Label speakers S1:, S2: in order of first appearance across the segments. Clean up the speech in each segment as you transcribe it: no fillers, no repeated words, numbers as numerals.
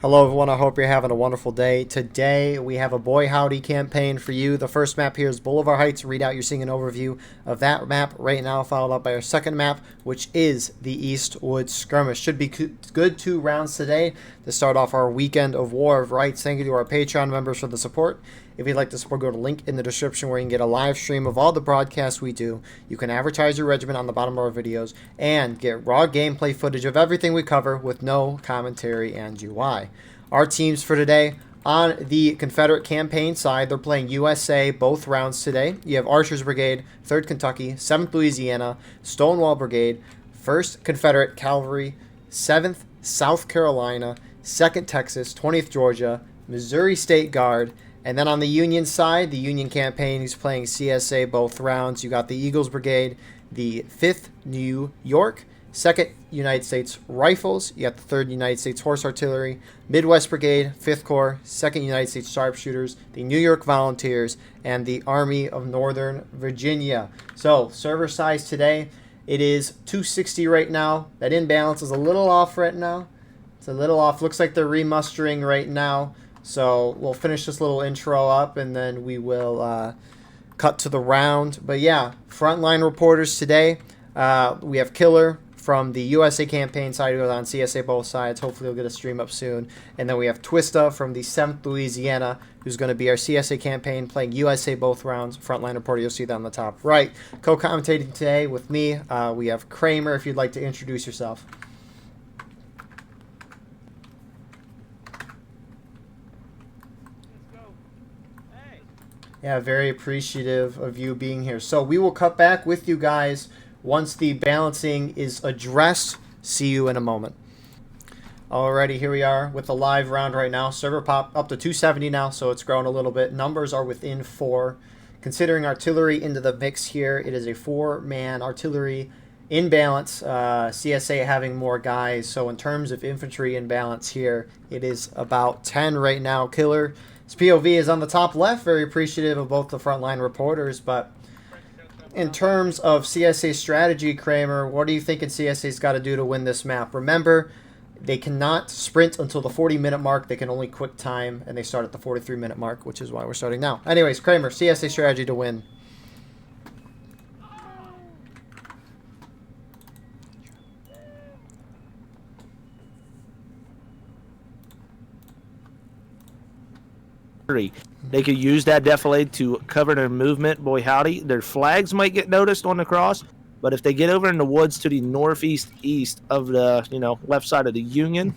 S1: Hello everyone, I hope you're having a wonderful day. Today we have a Boy Howdy campaign for you. The first map here is Boulevard Heights Readout. You're seeing an overview of that map right now, followed up by our second map, which is the Eastwood Skirmish. Should be good 2 rounds today to start off our weekend of War of Rights. Thank you to our Patreon members for the support. If you'd like to support, go to the link in the description where you can get a live stream of all the broadcasts we do. You can advertise your regiment on the bottom of our videos and get raw gameplay footage of everything we cover with no commentary and UI. Our teams for today, on the Confederate campaign side, they're playing USA both rounds today. You have Archers Brigade, 3rd Kentucky, 7th Louisiana, Stonewall Brigade, 1st Confederate Cavalry, 7th South Carolina, 2nd Texas, 20th Georgia, Missouri State Guard. And then on the Union side, the Union campaign is playing CSA both rounds. You got the Eagles Brigade, the 5th New York, 2nd United States Rifles, you got the 3rd United States Horse Artillery, Midwest Brigade, 5th Corps, 2nd United States Sharpshooters, the New York Volunteers, and the Army of Northern Virginia. So, server size today, it is 260 right now. That imbalance is a little off right now. It's a little off. Looks like they're remustering right now. So, we'll finish this little intro up, and then we will cut to the round. But yeah, frontline reporters today. We have Killer from the USA campaign side, who goes on CSA both sides. Hopefully we'll get a stream up soon. And then we have Twista from the 7th Louisiana, who's going to be our CSA campaign, playing USA both rounds. Frontline reporter, you'll see that on the top right. Co-commentating today with me, we have Cramer, if you'd like to introduce yourself. Yeah, very appreciative of you being here. So we will cut back with you guys once the balancing is addressed. See you in a moment. Alrighty, here we are with the live round right now. Server pop up to 270 now, so it's grown a little bit. Numbers are within 4. Considering artillery into the mix here, it is a 4-man artillery in balance. CSA having more guys, so in terms of infantry in balance here, it is about 10 right now. Killer, his POV is on the top left. Very appreciative of both the frontline reporters, but in terms of CSA strategy, Cramer, what do you think CSA's got to do to win this map? Remember, they cannot sprint until the 40-minute mark. They can only quick time, and they start at the 43-minute mark, which is why we're starting now. Anyways, Cramer, CSA strategy to win.
S2: They could use that defilade to cover their movement. Boy, howdy. Their flags might get noticed on the cross, but if they get over in the woods to the northeast of the, left side of the Union,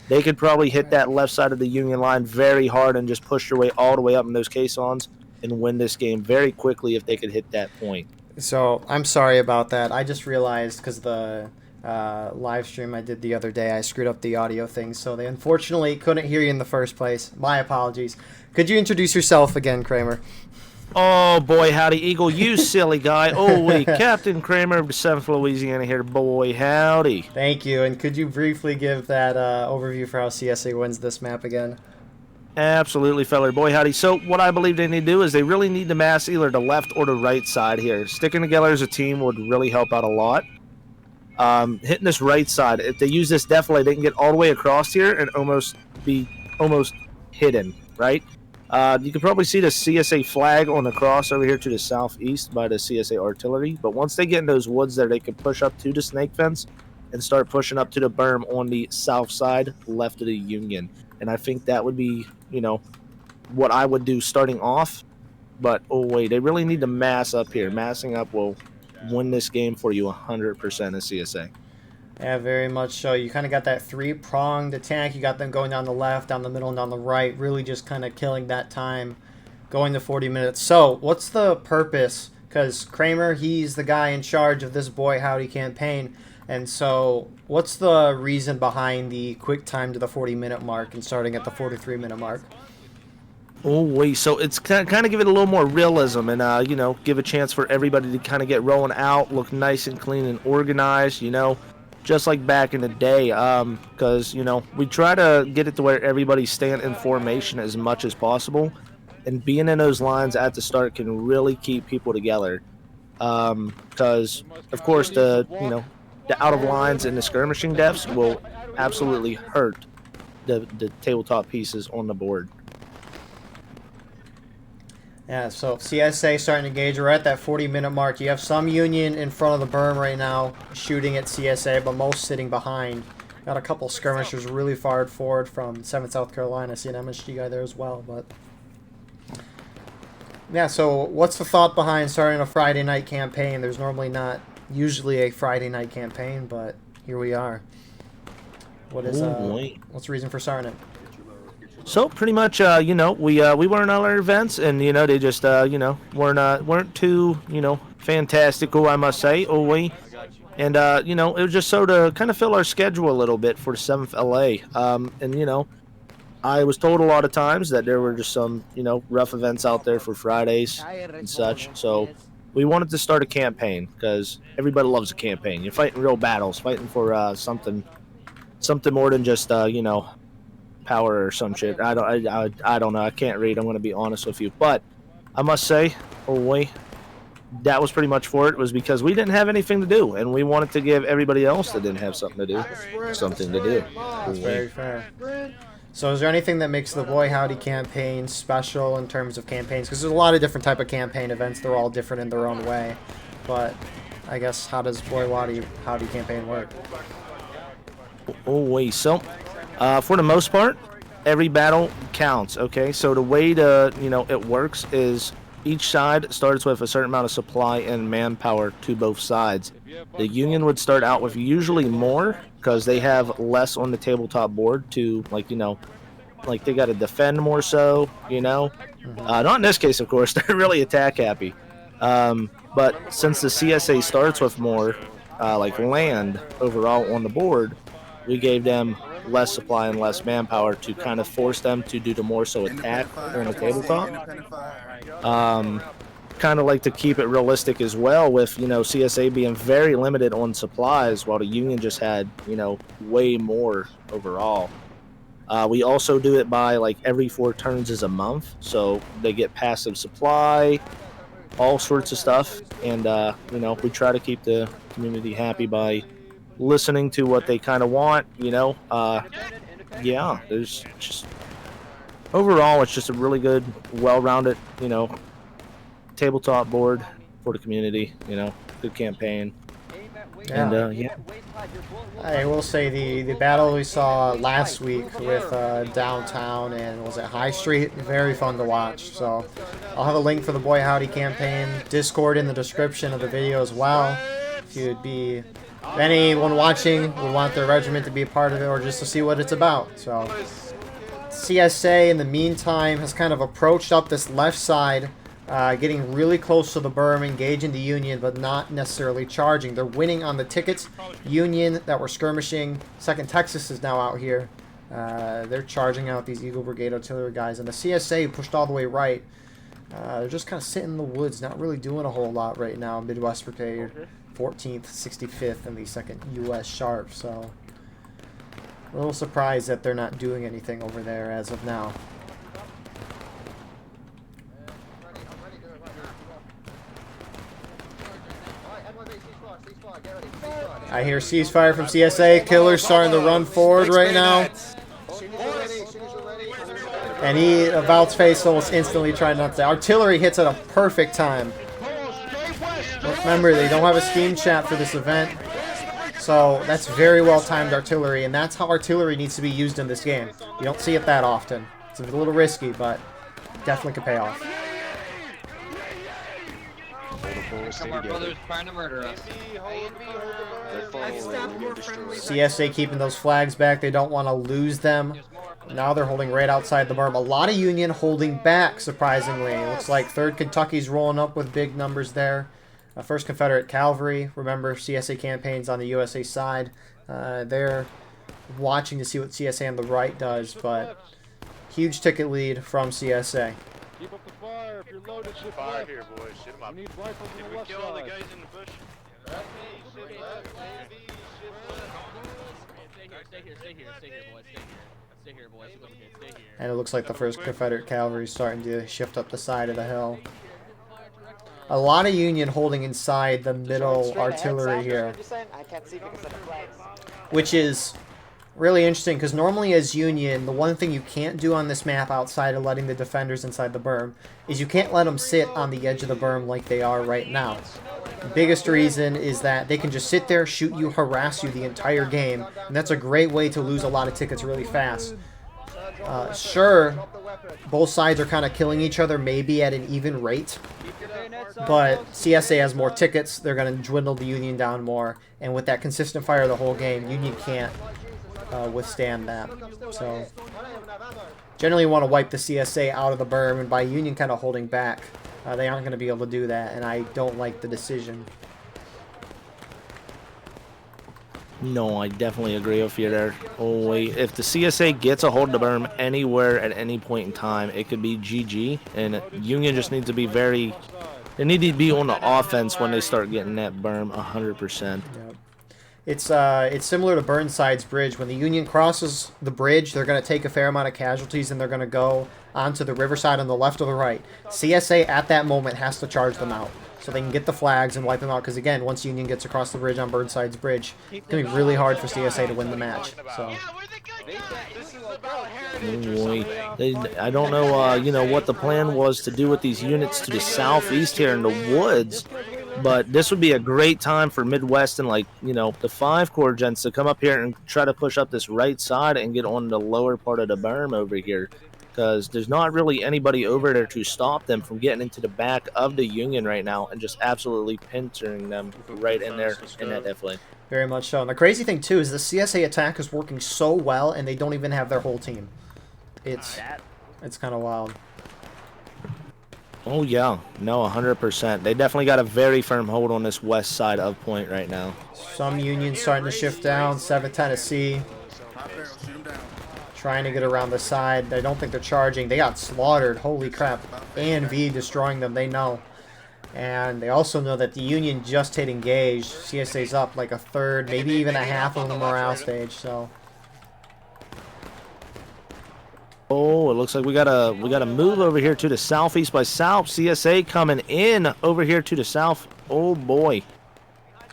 S2: they could probably hit that left side of the Union line very hard and just push their way all the way up in those caissons and win this game very quickly if they could hit that point.
S1: So, I'm sorry about that. I just realized because the live stream I did the other day, I screwed up the audio thing, so they unfortunately couldn't hear you in the first place. My apologies. Could you introduce yourself again, Cramer?
S2: Oh, boy, howdy, Eagle, you silly guy. Oh, wait, Captain Cramer of the 7th Louisiana here. Boy, howdy.
S1: Thank you, and could you briefly give that overview for how CSA wins this map again?
S2: Absolutely, feller. Boy, howdy. So what I believe they need to do is they really need to mass either the left or the right side here. Sticking together as a team would really help out a lot. Hitting this right side, if they use this defilade, they can get all the way across here and almost be hidden, right? You can probably see the CSA flag on the cross over here to the southeast by the CSA artillery. But once they get in those woods there, they can push up to the snake fence and start pushing up to the berm on the south side, left of the Union. And I think that would be, what I would do starting off. But, oh, wait, they really need to mass up here. Massing up will win this game for you 100% as CSA.
S1: Yeah, very much so. You kind of got that 3-pronged attack. You got them going down the left, down the middle, and down the right, really just kind of killing that time, going to 40 minutes. So, what's the purpose? Because Cramer, he's the guy in charge of this Boy Howdy campaign. And so, what's the reason behind the quick time to the 40-minute mark and starting at the 43-minute mark?
S2: Oh, wait, so it's kind of give it a little more realism and, give a chance for everybody to kind of get rolling out, look nice and clean and organized, just like back in the day, because, we try to get it to where everybody's staying in formation as much as possible, and being in those lines at the start can really keep people together, because, of course, the out of lines and the skirmishing deaths will absolutely hurt the tabletop pieces on the board.
S1: Yeah, so CSA starting to engage. We're at that 40-minute mark. You have some Union in front of the berm right now shooting at CSA, but most sitting behind. Got a couple skirmishers really far forward from 7th South Carolina. I see an MSG guy there as well. But yeah, so what's the thought behind starting a Friday night campaign? There's normally not usually a Friday night campaign, but here we are. What's the reason for starting it?
S2: So pretty much, you know, we weren't on our events, and you know they just weren't too fantastical, I must say. And you know, it was just so to kind of fill our schedule a little bit for 7th LA. And you know, I was told a lot of times that there were just some rough events out there for Fridays and such. So we wanted to start a campaign because everybody loves a campaign. You're fighting real battles, fighting for something more than just power or some shit. I don't know. I can't read. I'm going to be honest with you, but I must say, that was pretty much for it. Was because we didn't have anything to do, and we wanted to give everybody else that didn't have something to do something to do.
S1: That's very fair. So is there anything that makes the Boy Howdy campaign special in terms of campaigns? Because there's a lot of different type of campaign events. They're all different in their own way. But I guess how does Boy Howdy campaign work?
S2: So for the most part, every battle counts, okay? So the way it works is each side starts with a certain amount of supply and manpower to both sides. The Union would start out with usually more because they have less on the tabletop board to, like they got to defend more so, Not in this case, of course. They're really attack happy. But since the CSA starts with more, land overall on the board, we gave them less supply and less manpower to kind of force them to do the more so attack on the tabletop. Kind of like to keep it realistic as well with, CSA being very limited on supplies while the Union just had, way more overall. We also do it by every 4 turns is a month, so they get passive supply, all sorts of stuff, and we try to keep the community happy by listening to what they kind of want, there's just overall it's just a really good, well-rounded, tabletop board for the community, good campaign.
S1: Yeah.
S2: And
S1: I will say the battle we saw last week with downtown and was it High Street, very fun to watch. So I'll have a link for the Boy Howdy campaign Discord in the description of the video as well. If you'd be, if anyone watching would want their regiment to be a part of it or just to see what it's about. So CSA in the meantime has kind of approached up this left side, getting really close to the berm, engaging the Union, but not necessarily charging. They're winning on the tickets. Union that were skirmishing. 2nd Texas is now out here. They're charging out these Eagle Brigade artillery guys. And the CSA pushed all the way right. They're just kind of sitting in the woods, not really doing a whole lot right now. Midwest Brigade, 14th, 65th, and the 2nd U.S. Sharp. So a little surprised that they're not doing anything over there as of now. I hear ceasefire from CSA. Killer's starting to run forward right now. And he, about face almost instantly trying not to. Artillery hits at a perfect time. Remember, they don't have a steam chat for this event. So that's very well timed artillery. And that's how artillery needs to be used in this game. You don't see it that often. It's a little risky, but definitely could pay off.
S3: Come our brothers trying to murder us.
S1: CSA keeping those flags back. They don't want to lose them. Now they're holding right outside the berm. A lot of Union holding back, surprisingly. It looks like 3rd Kentucky's rolling up with big numbers there. 1st Confederate Cavalry. Remember, CSA campaigns on the USA side. They're watching to see what CSA on the right does, but huge ticket lead from CSA.
S4: Keep up the fire. If you're loaded, shift
S5: Fire
S4: left.
S5: here, boys. Shit them up.
S4: You need rifles on the left
S5: Kill all the
S4: side.
S5: guys in the bush.
S3: Stay here, boys. Stay here.
S1: And it looks like the 1st Confederate Cavalry is starting to shift up the side of the hill. A lot of Union holding inside the middle artillery here, which is really interesting because normally as Union, the one thing you can't do on this map outside of letting the defenders inside the berm is you can't let them sit on the edge of the berm like they are right now. The biggest reason is that they can just sit there, shoot you, harass you the entire game, and that's a great way to lose a lot of tickets really fast. Sure, both sides are kind of killing each other, maybe at an even rate, but CSA has more tickets. They're going to dwindle the Union down more, and with that consistent fire the whole game, Union can't withstand that. So generally you want to wipe the CSA out of the berm, and by Union kind of holding back, they aren't going to be able to do that, and I don't like the decision.
S2: No, I definitely agree with you there. Oh, wait. If the CSA gets a hold of the berm anywhere at any point in time, it could be GG. And Union just needs to be very... They need to be on the offense when they start getting that berm 100%.
S1: Yep. It's similar to Burnside's bridge. When the Union crosses the bridge, they're going to take a fair amount of casualties, and they're going to go onto the riverside on the left or the right. CSA at that moment has to charge them out, so they can get the flags and wipe them out. Because again, once Union gets across the bridge on Burnside's bridge, it's going to be really hard for CSA to win the match. So.
S2: I don't know, you know, what the plan was to do with these units to the southeast here in the woods, but this would be a great time for Midwest and, like, you know, the 5 Corps gents to come up here and try to push up this right side and get on the lower part of the berm over here, because there's not really anybody over there to stop them from getting into the back of the Union right now and just absolutely pinching them right in there in that F lane.
S1: Very much so. And the crazy thing, too, is the CSA attack is working so well, and they don't even have their whole team. It's kind of wild.
S2: Oh, yeah. No, 100%. They definitely got a very firm hold on this west side of Point right now.
S1: Some Unions starting to shift down. 7 Tennessee. Trying to get around the side. I don't think they're charging. They got slaughtered. Holy crap. A and V destroying them. They know. And they also know that the Union just hit engage. CSA's up like a third, maybe even a half of the morale stage. So.
S2: Oh, it looks like we gotta move over here to the southeast by south. CSA coming in over here to the south. Oh boy,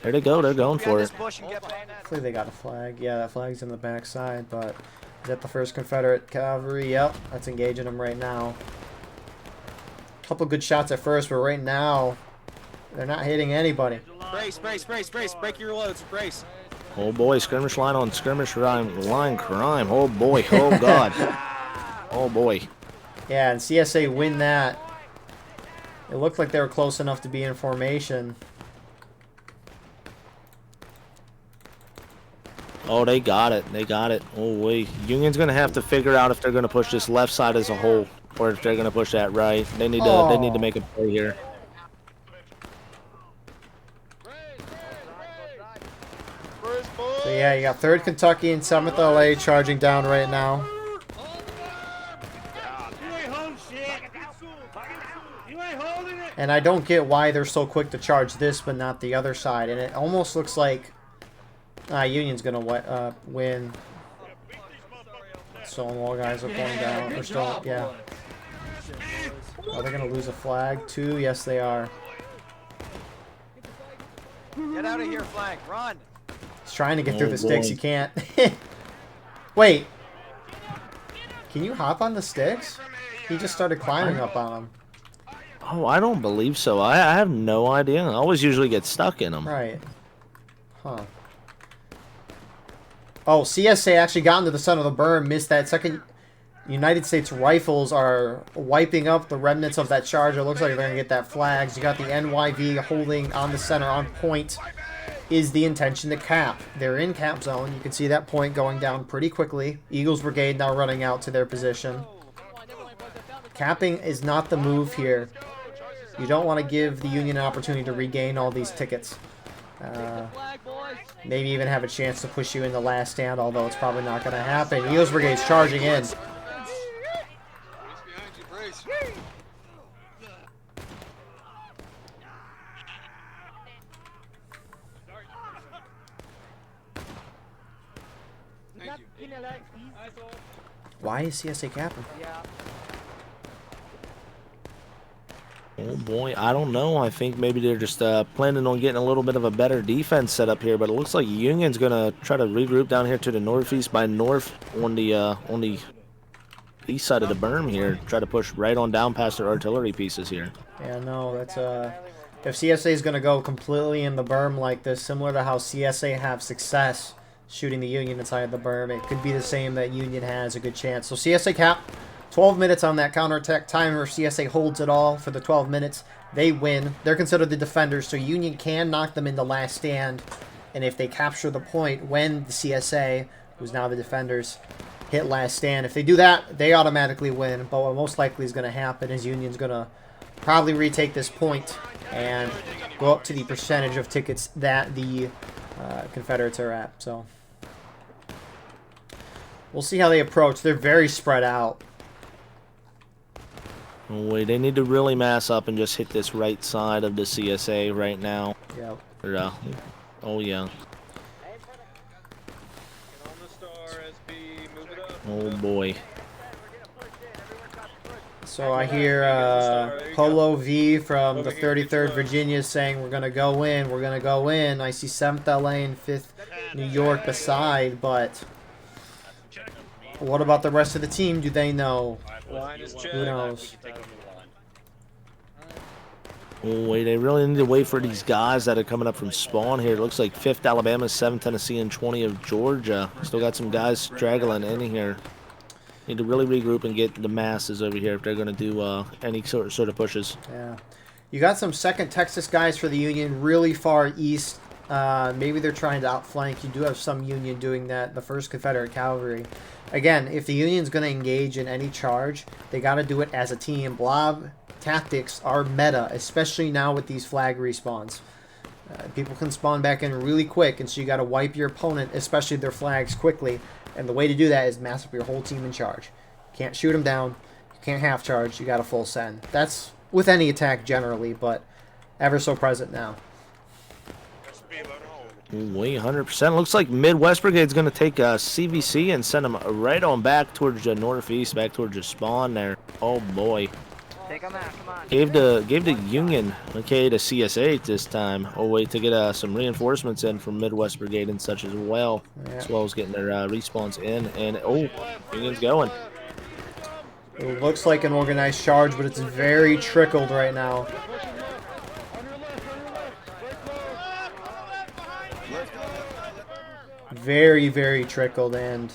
S2: there they go. They're going for it.
S1: Hopefully they got a flag. Yeah, that flag's in the backside. But is that the 1st Confederate Cavalry? Yep, that's engaging them right now. Couple good shots at first, but right now they're not hitting anybody.
S5: Brace, brace, brace, brace. Break your loads. Brace.
S2: Oh boy, skirmish line on skirmish line crime. Oh boy. Oh god. Oh boy.
S1: Yeah, and CSA win that. It looked like they were close enough to be in formation.
S2: Oh, they got it. They got it. Oh wait. Union's gonna have to figure out if they're gonna push this left side as a whole, or if they're gonna push that right. They need to make a play here.
S1: So yeah, you got 3rd Kentucky and 7th LA charging down right now. And I don't get why they're so quick to charge this but not the other side. And it almost looks like Union's going to win. Stonewall guys are going down. They're still, yeah. Are they going to lose a flag too? Yes, they are.
S5: Get out of here, flag. Run.
S1: He's trying to get through the sticks. He can't. Wait. Can you hop on the sticks? He just started climbing up on them.
S2: Oh, I don't believe so. I have no idea. I always usually get stuck in them.
S1: Right. Huh. Oh, CSA actually got into the center of the berm, missed that second. United States Rifles are wiping up the remnants of that charge. It looks like they're going to get that flags. You got the NYV holding on the center on point. Is the intention to cap. They're in cap zone. You can see that point going down pretty quickly. Eagles Brigade now running out to their position. Capping is not the move here. You don't want to give the Union an opportunity to regain all these tickets. Maybe even have a chance to push you in the last stand, although it's probably not going to happen. Eagles Brigade's charging in. Why is CSA capping?
S2: Oh boy, I don't know. I think maybe they're just planning on getting a little bit of a better defense set up here, but it looks like Union's gonna try to regroup down here to the northeast by north on the east side of the berm here. Try to push right on down past their artillery pieces here.
S1: Yeah, no, that's if CSA is gonna go completely in the berm like this, similar to how CSA have success shooting the Union inside the berm, it could be the same that Union has a good chance. So CSA cap 12 minutes on that counterattack timer. If CSA holds it all for the 12 minutes, they win. They're considered the defenders, so Union can knock them into last stand. And if they capture the point when the CSA, who's now the defenders, hit last stand, if they do that, they automatically win. But what most likely is going to happen is Union's going to probably retake this point and go up to the percentage of tickets that the Confederates are at. So we'll see how they approach. They're very spread out.
S2: Oh, wait, they need to really mass up and just hit this right side of the CSA right now.
S1: Yep.
S2: Or, oh, yeah. Oh, boy.
S1: So I hear Polo V from the 33rd Virginia saying we're going to go in, we're going to go in. I see 7th LA and 5th New York beside, but what about the rest of the team? Do they know? Who knows?
S2: Oh, wait, they really need to wait for these guys that are coming up from spawn here. It looks like 5th Alabama, 7th Tennessee, and 20 of Georgia. Still got some guys straggling in here. Need to really regroup and get the masses over here if they're going to do any sort of pushes.
S1: Yeah. You got some 2nd Texas guys for the Union really far east. Maybe they're trying to outflank. You do have some Union doing that. The 1st Confederate Cavalry. Again, if the Union's going to engage in any charge, they got to do it as a team. Blob tactics are meta, especially now with these flag respawns. People can spawn back in really quick, and so you got to wipe your opponent, especially their flags, quickly. And the way to do that is mass up your whole team in charge. You can't shoot them down. You can't half charge. You got to full send. That's with any attack generally, but ever so present now.
S2: Wait, 100%. Looks like Midwest Brigade's going to take CVC and send them right on back towards the northeast, back towards the spawn there. Oh, boy.
S5: Take them out, come on.
S2: Gave the Union, okay, to CSA this time. Oh, wait, to get some reinforcements in from Midwest Brigade and such as well.
S1: Yeah.
S2: As well as getting their respawns in. And, oh, Union's going.
S1: It looks like an organized charge, but it's very trickled right now. Very, very trickled, and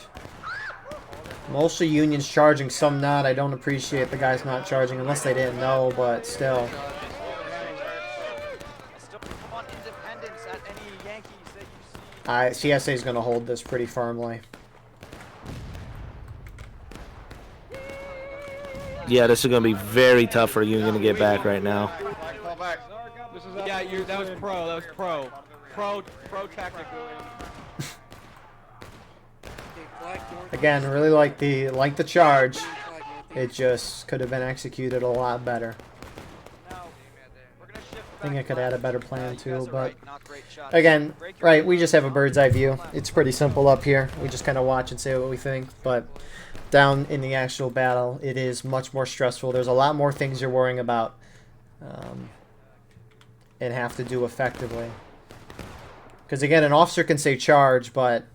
S1: mostly Union's charging, some not. I don't appreciate the guys not charging unless they didn't know, but still. CSA is going to hold this pretty firmly.
S2: Yeah, this is going to be very tough for Union to get back right now.
S5: Yeah, that was pro. That was pro. Pro tactic.
S1: Again, really like the charge. It just could have been executed a lot better. I think I could add a better plan too, but again, right, we just have a bird's eye view. It's pretty simple up here. We just kind of watch and say what we think, but down in the actual battle, it is much more stressful. There's a lot more things you're worrying about and have to do effectively. Because again, an officer can say charge, but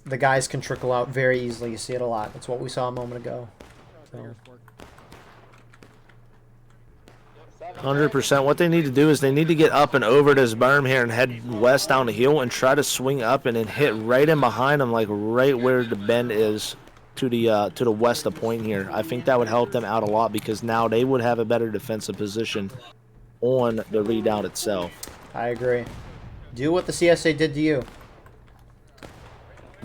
S1: the guys can trickle out very easily. You see it a lot. That's what we saw a moment ago. So.
S2: 100%. What they need to do is they need to get up and over this berm here and head west down the hill and try to swing up and then hit right in behind them, like right where the bend is to the west of point here. I think that would help them out a lot because now they would have a better defensive position on the redoubt itself.
S1: I agree. Do what the CSA did to you.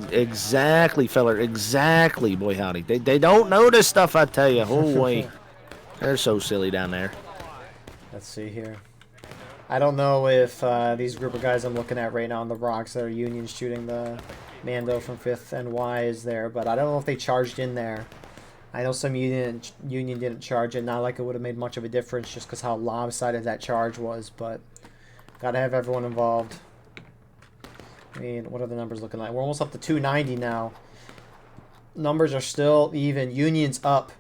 S2: Exactly, feller. Exactly, boy howdy. They don't know this stuff, I tell you. Oh, wait. They're so silly down there.
S1: Let's see here. I don't know if these group of guys I'm looking at right now on the rocks that are Union shooting the Mando from 5th NY is there, but I don't know if they charged in there. I know some Union didn't charge it, not like it would have made much of a difference just because how lopsided that charge was, but gotta have everyone involved. I mean, what are the numbers looking like? We're almost up to 290 now. Numbers are still even. Union's up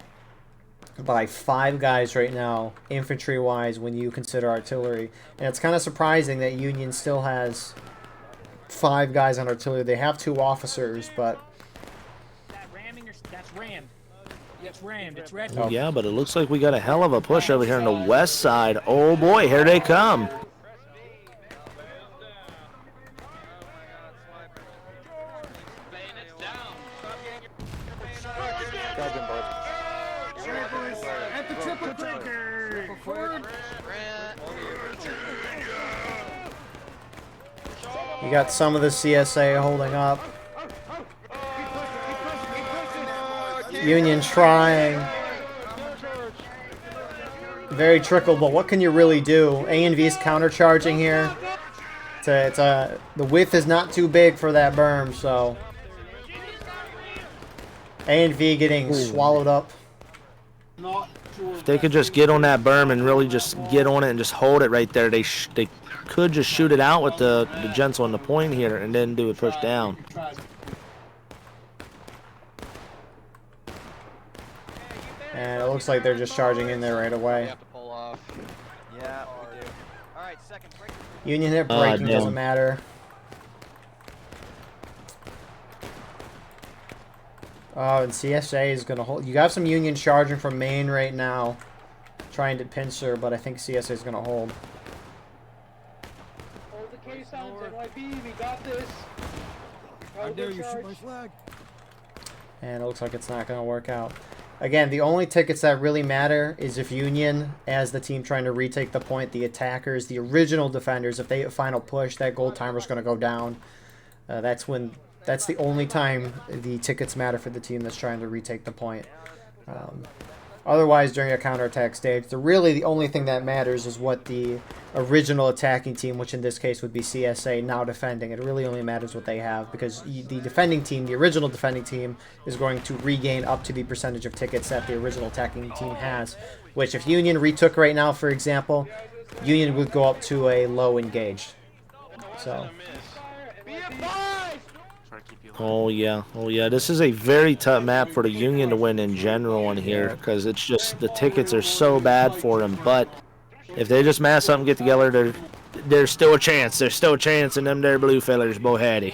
S1: by 5 guys right now, infantry-wise, when you consider artillery. And it's kind of surprising that Union still has 5 guys on artillery. They have 2 officers, but...
S6: That's rammed. It's rammed. It's red.
S2: Oh, yeah, but it looks like we got a hell of a push over here on the west side. Oh, boy, here they come.
S6: At the triple trigger. Forward.
S1: You got some of the CSA holding up. Union trying. Very trickle, but what can you really do? A&V's countercharging here. The width is not too big for that berm, so A&V getting swallowed up.
S2: If they could just get on that berm and really just get on it and just hold it right there, they could just shoot it out with the gents on the point here and then do a push down.
S1: And it looks like they're just charging in there right away.
S5: have to pull off. Yeah, we do. All right, second break.
S1: Union hit braking
S2: damn.
S1: doesn't matter. Oh, and CSA is going to hold. You got some Union charging from Maine right now, trying to pincer, but I think CSA is going to hold.
S4: Hold the case sounds, NYB, we got this.
S6: How dare you shoot my flag?
S1: And it looks like it's not going to work out. Again, the only tickets that really matter is if Union, as the team trying to retake the point, the attackers, the original defenders, if they hit final push, that gold timer is going to go down. That's the only time the tickets matter for the team that's trying to retake the point. Otherwise, during a counterattack stage, the only thing that matters is what the original attacking team, which in this case would be CSA, now defending. It really only matters what they have, because the defending team, the original defending team, is going to regain up to the percentage of tickets that the original attacking team has, which if Union retook right now, for example, Union would go up to a low engaged. So...
S2: Oh yeah, this is a very tough map for the Union to win in general in here, because it's just the tickets are so bad for them. But if they just mass up and get together, there's still a chance. There's still a chance in them there blue fellers, boy howdy.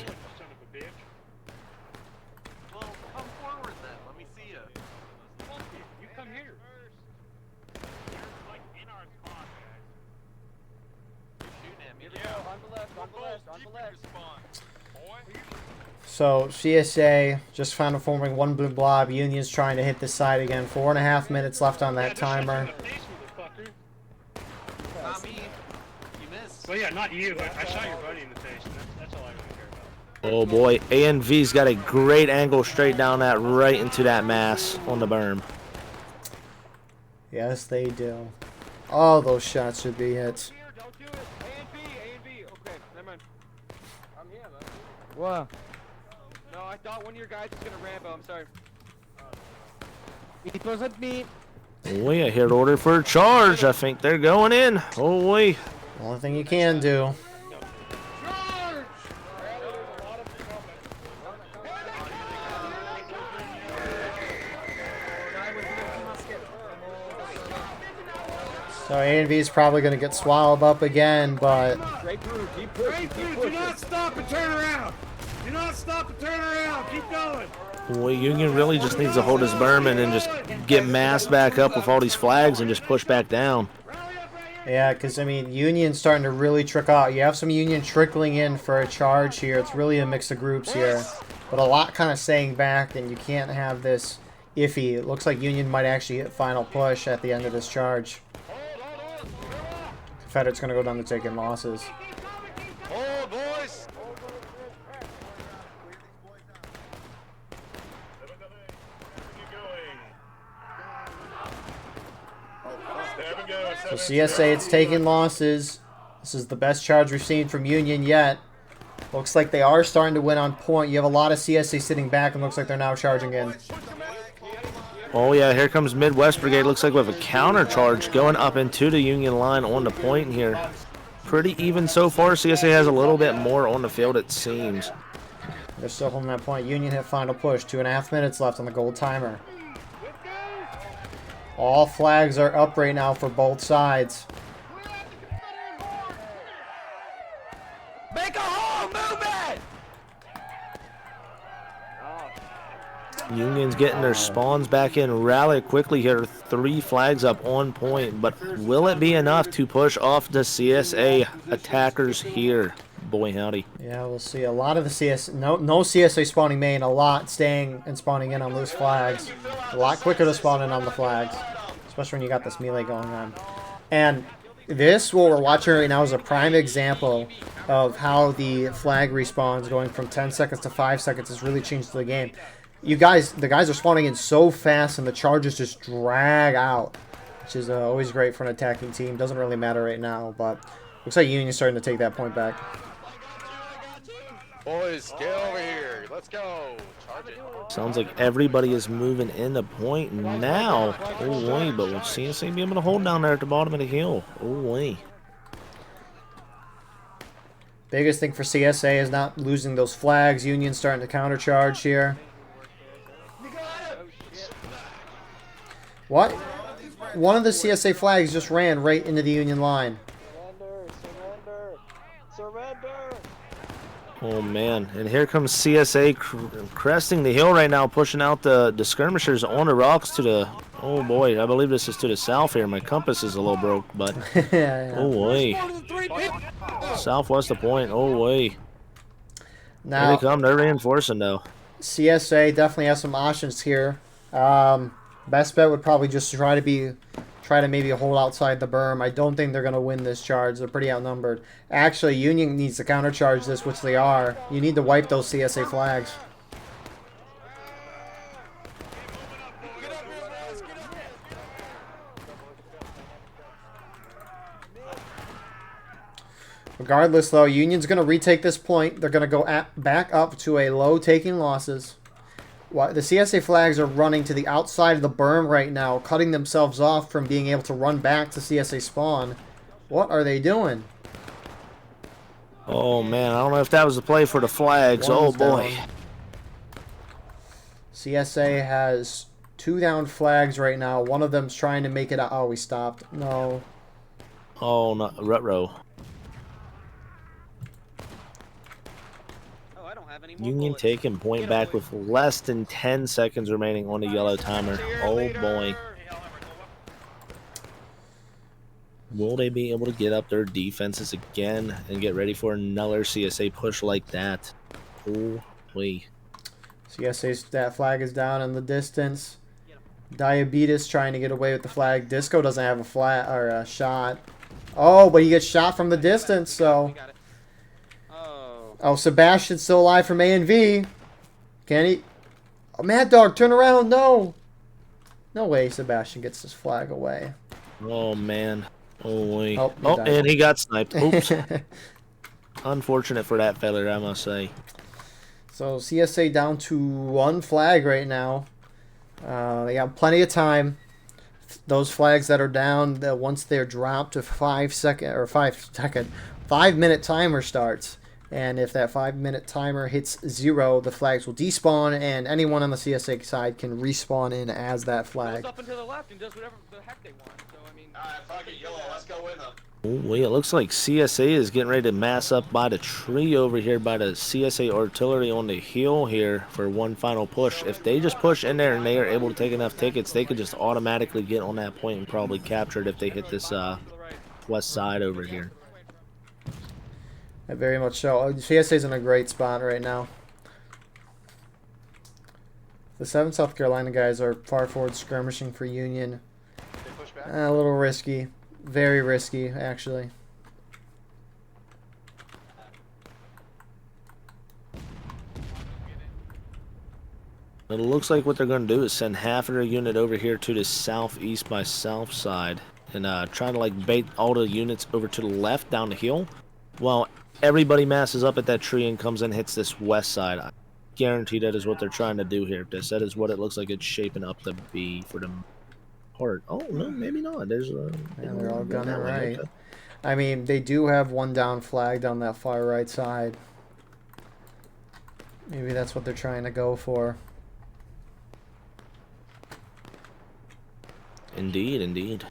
S1: So CSA just found a forming 1 blue blob. Union's trying to hit the side again. 4.5 minutes left on that timer.
S3: Not me. You missed.
S4: Well, yeah, not you. I shot your buddy in the face. That's all I really care about.
S2: Oh boy, A&V's got a great angle straight down that right into that mass on the berm.
S1: Yes, they do. All those shots should be hits.
S5: Don't do it. A&B. Okay, never mind. I'm here, man.
S6: What?
S5: No, I thought one of your guys was gonna Rambo. I'm sorry.
S6: It wasn't me.
S2: Oh yeah, here order for a charge. I think they're going in. Oh boy.
S1: Only thing you can do. So A&V is probably going to get swallowed up again, but...
S6: Straight through. Keep pushing. Keep
S4: Do
S6: pushing.
S4: not stop and turn around. Do not stop and turn around. Keep going.
S2: Boy, Union really just needs to hold his berm and then just get massed back up with all these flags and just push back down.
S1: Yeah, because, I mean, Union's starting to really trickle out. You have some Union trickling in for a charge here. It's really a mix of groups here. But a lot kind of staying back, and you can't have this iffy. It looks like Union might actually hit final push at the end of this charge. Confederate's going to go down to taking losses.
S5: Oh, boys.
S1: So CSA, it's taking losses. This is the best charge we've seen from Union yet. Looks like they are starting to win on point. You have a lot of CSA sitting back, and looks like they're now charging in.
S2: Oh yeah, here comes Midwest Brigade. Looks like we have a counter charge going up into the Union line on the point here. Pretty even so far. CSA has a little bit more on the field, it seems.
S1: They're still holding that point. Union hit final push. 2.5 minutes left on the gold timer. All flags are up right now for both sides.
S5: Make a hole, move it!
S2: Union's getting their spawns back in rather quickly here. 3 flags up on point, but will it be enough to push off the CSA attackers here? Boy, howdy.
S1: Yeah, we'll see. A lot of the no CSA spawning main, a lot staying and spawning in on loose flags. A lot quicker to spawn in on the flags, especially when you got this melee going on. And this, what we're watching right now, is a prime example of how the flag respawns going from 10 seconds to 5 seconds has really changed the game. The guys are spawning in so fast, and the charges just drag out, which is always great for an attacking team. Doesn't really matter right now, but looks like Union's starting to take that point back.
S7: Boys, get over here. Let's go. Charge it.
S2: Sounds like everybody is moving in the point now. Oh, wait, but will CSA be able to hold down there at the bottom of the hill? Oh, wait.
S1: Biggest thing for CSA is not losing those flags. Union's starting to countercharge here. What? One of the CSA flags just ran right into the Union line.
S5: Surrender!
S2: Oh, man. And here comes CSA cresting the hill right now, pushing out the skirmishers on the rocks to the... Oh, boy. I believe this is to the south here. My compass is a little broke, but...
S1: Yeah.
S2: Oh, boy. Southwest of point. Oh, boy.
S1: Now,
S2: Here they come. They're reinforcing, though.
S1: CSA definitely has some options here. Best bet would probably just try to maybe hold outside the berm. I don't think they're going to win this charge. They're pretty outnumbered. Actually, Union needs to countercharge this, which they are. You need to wipe those CSA flags. Regardless, though, Union's going to retake this point. They're going to go back up to a low, taking losses. The CSA flags are running to the outside of the berm right now, cutting themselves off from being able to run back to CSA spawn. What are they doing?
S2: Oh, man. I don't know if that was the play for the flags.
S1: One's
S2: oh, boy.
S1: down. CSA has 2 down flags right now. One of them's trying to make it out. Oh, he stopped. No.
S2: Oh, no. Rutro. Union taking point back with less than 10 seconds remaining on the yellow timer. Oh, boy. Will they be able to get up their defenses again and get ready for another CSA push like that? Oh, wait.
S1: CSA's that flag is down in the distance. Diabetes trying to get away with the flag. Disco doesn't have a flat or a shot. Oh, but he gets shot from the distance, so... Oh, Sebastian's still alive from A and V. Can he? Oh, Mad Dog, turn around. No. No way Sebastian gets this flag away.
S2: Oh, man. Oh, wait.
S1: Oh,
S2: and he got sniped. Oops. Unfortunate for that feller, I must say.
S1: So, CSA down to 1 flag right now. They got plenty of time. Those flags that are down, once they're dropped to 5 minute timer starts. And if that 5-minute timer hits 0, the flags will despawn, and anyone on the CSA side can respawn in as that flag.
S5: Up and to the left and does whatever the heck they want. So I mean,
S7: Alright, fuck it, yellow, let's go with them.
S2: Oh, wait, it looks like CSA is getting ready to mass up by the tree over here by the CSA artillery on the hill here for one final push. If they just push in there and they are able to take enough tickets, they could just automatically get on that point and probably capture it if they hit this west side over here.
S1: Very much so. CSA's in a great spot right now. The 7 South Carolina guys are far forward skirmishing for Union. A little risky. Very risky, actually.
S2: It looks like what they're going to do is send half of their unit over here to the southeast by south side and try to like bait all the units over to the left down the hill while everybody masses up at that tree and comes and hits this west side. I guarantee that is what they're trying to do here. That is what it looks like it's shaping up to be for them. Part. Oh, no, maybe not. There's a...
S1: Yeah, they're all gunning right. Okay. I mean, they do have 1 down flag on that far right side. Maybe that's what they're trying to go for.
S2: Indeed, indeed.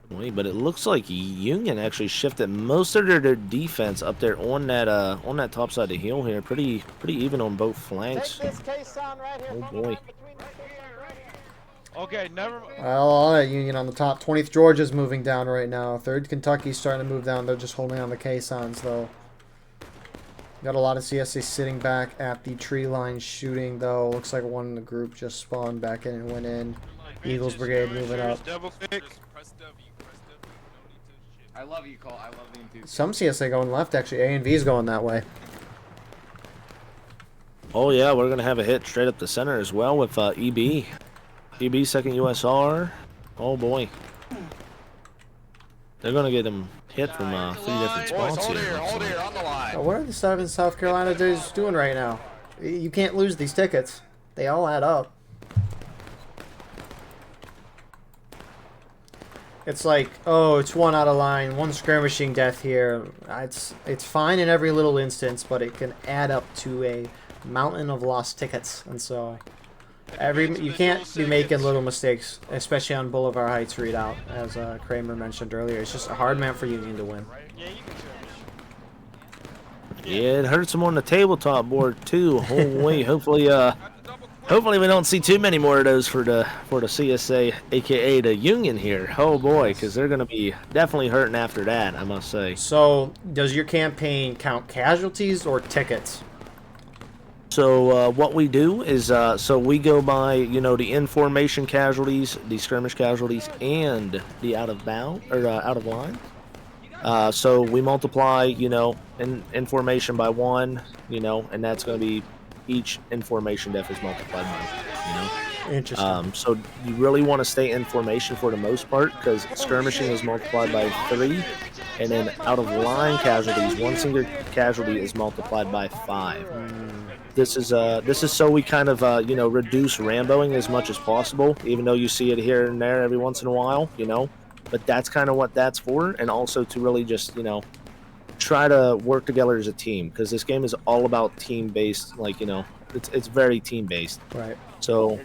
S2: Wait, but it looks like Union actually shifted most of their defense up there on that top side of the hill here. Pretty even on both flanks. Oh boy.
S5: Okay, never.
S1: Well, all that Union on the top. 20th Georgia's moving down right now. 3rd Kentucky's starting to move down. They're just holding on the caissons, though. Got a lot of CSA sitting back at the tree line shooting, though. Looks like one in the group just spawned back in and went in. Eagles Brigade moving up.
S3: I love you, Cole. I love you too.
S1: Some CSA going left, actually. A and V's going that way.
S2: Oh yeah, we're gonna have a hit straight up the center as well with EB. EB 2nd USR. Oh boy. They're gonna get them hit from 3 different spots here.
S7: Hold here, on the line.
S1: What are the South Carolina dudes doing right now? You can't lose these tickets. They all add up. It's like, oh, it's one out of line, one skirmishing death here. It's fine in every little instance, but it can add up to a mountain of lost tickets, and so you can't be making little mistakes, especially on Boulevard Heights readout, as Cramer mentioned earlier. It's just a hard map for Union to win.
S2: Yeah, it hurts them on the tabletop board too. Oh wait, hopefully we don't see too many more of those for the CSA, aka the Union here. Oh boy, because they're gonna be definitely hurting after that, I must say.
S1: So, does your campaign count casualties or tickets?
S2: So what we do is so we go by the in-formation casualties, the skirmish casualties, and the out of line. So we multiply in formation by 1, and that's going to be each information death is multiplied by,
S1: Interesting.
S2: So you really want to stay in formation for the most part, because skirmishing is multiplied by 3, and then out of line casualties, 1 single casualty is multiplied by 5. This is so we kind of reduce Ramboing as much as possible, even though you see it here and there every once in a while, but that's kind of what that's for, and also to really just try to work together as a team, because this game is all about team based, it's very team based.
S1: Right.
S2: So